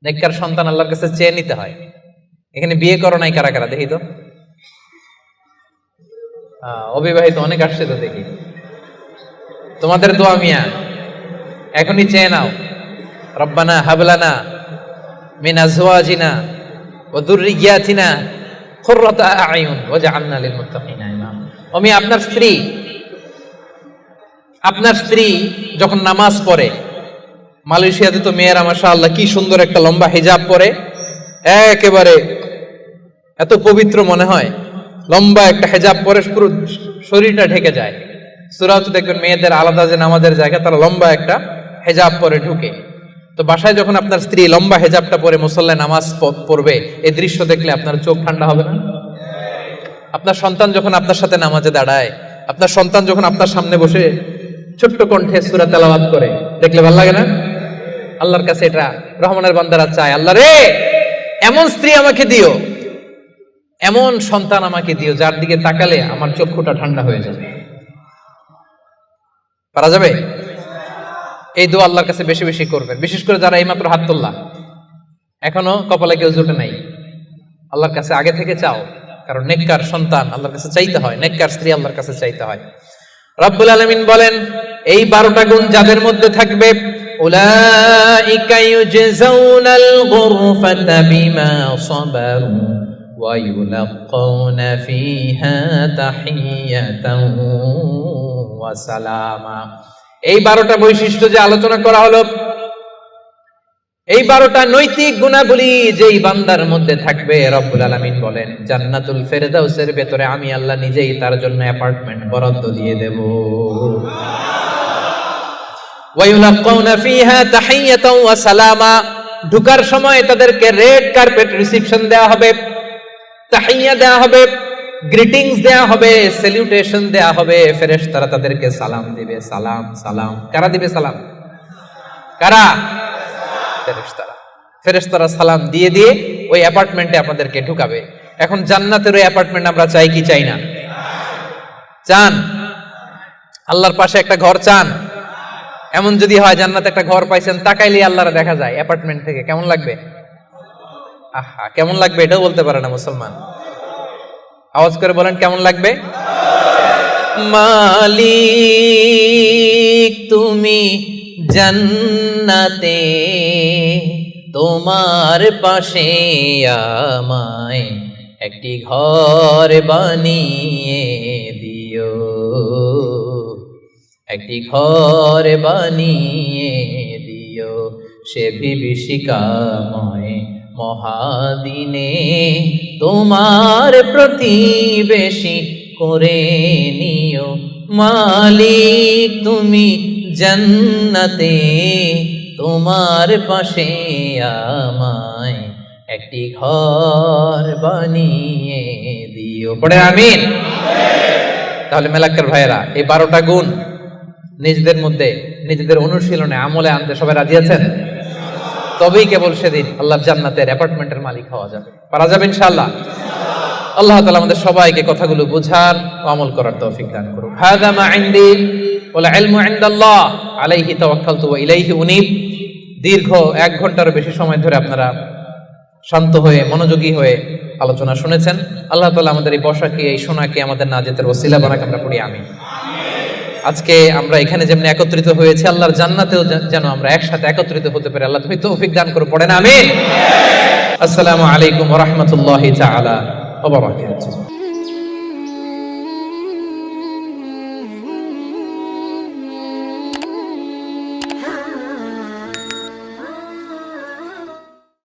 নেককার সন্তান আল্লাহর কাছে চেয়ে নিতে হয়। এখানে বিয়ে করো নাই কারা কারা দেখি তো? অবিবাহিত অনেক আসছে তো দেখি। তোমাদের দোয়া মিয়া, এখনই চেয়ে নাও। রব্বানা হাবলানা মিন আজওয়াজিনা ওয়া যুররিয়াতিনা কুররাতা আ'য়ুন ওয়াজআলনা লিল মুত্তাকিনা ইমামা। আমি আপনার স্ত্রী যখন নামাজ পড়ে, মালয়েশিয়াতে তো মেয়েরা মাশাআল্লাহ কি সুন্দর একটা লম্বা হিজাব পরে, একেবারে এত পবিত্র মনে হয়। লম্বা একটা হিজাব পরে পুরো শরীরটা ঢেকে যায়। সূরাতে দেখবেন মেয়েদের আলাদা যে নামাজের জায়গা, তারা লম্বা একটা হিজাব পরে ঢুকে। তো বাসায় যখন আপনার স্ত্রী লম্বা হিজাবটা পরে মুসল্লায় নামাজ পড়বে, এই দৃশ্য দেখলে আপনার চোখ ঠান্ডা হবে না? আপনার সন্তান যখন আপনার সাথে নামাজে দাঁড়ায়, আপনার সন্তান যখন আপনার সামনে বসে ছোট্ট কণ্ঠে সূরা তেলাওয়াত করে, দেখলে ভালো লাগে না? আল্লাহর কাছে এটা রহমানের বান্দারা চায়, আল্লাহ রে এমন স্ত্রী আমাকে দিও, এমন সন্তান আমাকে দিও, যার দিকে তাকালে আমার চক্ষুটা ঠান্ডা হয়ে যাবে। পারা যাবে? এই দোয়া আল্লাহর কাছে বেশি বেশি করবেন, বিশেষ করে যারা এইমাত্র হাত তুললা, এখনো কপালে কেউ জুটে নাই, আল্লাহর কাছে আগে থেকে চাও। কারণ নেককার সন্তান আল্লাহর কাছে চাইতে হয়, নেককার স্ত্রী আল্লাহর কাছে চাইতে হয়। রব্বুল আলামিন বলেন, এই 12টা গুণ যাদের মধ্যে থাকবে, উলাইকা ইউজজাউনাল গুরফাতা বিমা সাবারু ওয়া ইউলাক্কাউনা ফিহা তাহিয়াতান ওয়া সালামা। এই 12টা বৈশিষ্ট্য যে আলোচনা করা হলো, এই 12টা নৈতিক গুণাবলী যেই বান্দার মধ্যে থাকবে, রব্বুল আলামিন বলেন জান্নাতুল ফেরদাউসের ভেতরে আমি আল্লাহ নিজেই তার জন্য অ্যাপার্টমেন্ট বরাদ্দ দিয়ে দেব। ওয়া ইউলাক্কাউনা ফিহা তাহিয়াতান ওয়া সালামা। ঢোকার সময় তাদেরকে রেড কার্পেট রিসিপশন দেওয়া হবে, তাহিয়া দেওয়া হবে, গ্রিটিংস দেয়া হবে, স্যালুটেশন দেয়া হবে। ফেরেশতারা তাদেরকে সালাম দিবে। সালাম সালাম কারা দিবে? সালাম কারা? ফেরেশতারা। ফেরেশতারা সালাম দিয়ে দিয়ে ওই অ্যাপার্টমেন্টে আপনাদেরকে ঢুকাবে। এখন জান্নাতের ওই অ্যাপার্টমেন্ট আমরা চাই কি চাই না? চান? আল্লাহর পাশে একটা ঘর চান? এমন যদি হয় জান্নাতে একটা ঘর পাইছেন, তাকাইলে আল্লাহর দেখা যায় অ্যাপার্টমেন্ট থেকে, কেমন লাগবে? আহা, কেমন লাগবে এটাও বলতে পারে না মুসলমান। আওয়াজ করে বলেন কেমন লাগবে? মালিক তুমি জান্নাতে, তোমার পাশে আমায় একটি ঘর বানিয়ে দিও, একটি ঘর বানিয়ে দিও, সে বিভীষিকাময় মহাদিনে তোমার প্রতিবেশী করে নিও। মালিক তুমি জান্নাতে, তোমার পাশে আমায় একটি ঘর বানিয়ে দিও। পড়ে আমিন। তাহলে মেলাক্কার ভাইয়েরা, এই 12টা গুণ নিজেদের মধ্যে, নিজেদের অনুশীলনে, আমলে আনতে সবাই রাজি আছেন? তবেই কেবল সেদিন আল্লাহর জান্নাতের অ্যাপার্টমেন্টের মালিক হওয়া যাবে। পারা যাবে ইনশাআল্লাহ। আল্লাহ তাআলা আমাদের সবাইকে কথাগুলো বোঝার ও আমল করার তৌফিক দান করুন। হাযা মা ইনদি ওয়াল ইলমু ইনদাল্লাহ আলাইহি তাওয়াক্কালতু ওয়া ইলাইহি উনীব। দীর্ঘ 1 ঘন্টারও বেশি সময় ধরে আপনারা শান্ত হয়ে, মনোযোগী হয়ে আলোচনা শুনেছেন। আল্লাহ তাআলা আমাদের এই বসাকে, এই শোনাকে আমাদের নাজাতের ওসিলা বানাক। আমরা পড়ি আমিন। আজকে আমরা এখানে যেমন একত্রিত হয়েছে, আল্লাহর জান্নাতেও যেন আমরা একসাথে একত্রিত হতে পারি। আল্লাহ তুমি তৌফিক দান করো। পড়েন আমিন। আসসালামু আলাইকুম ওয়া রাহমাতুল্লাহি তাআলা ওয়া বারাকাতুহু।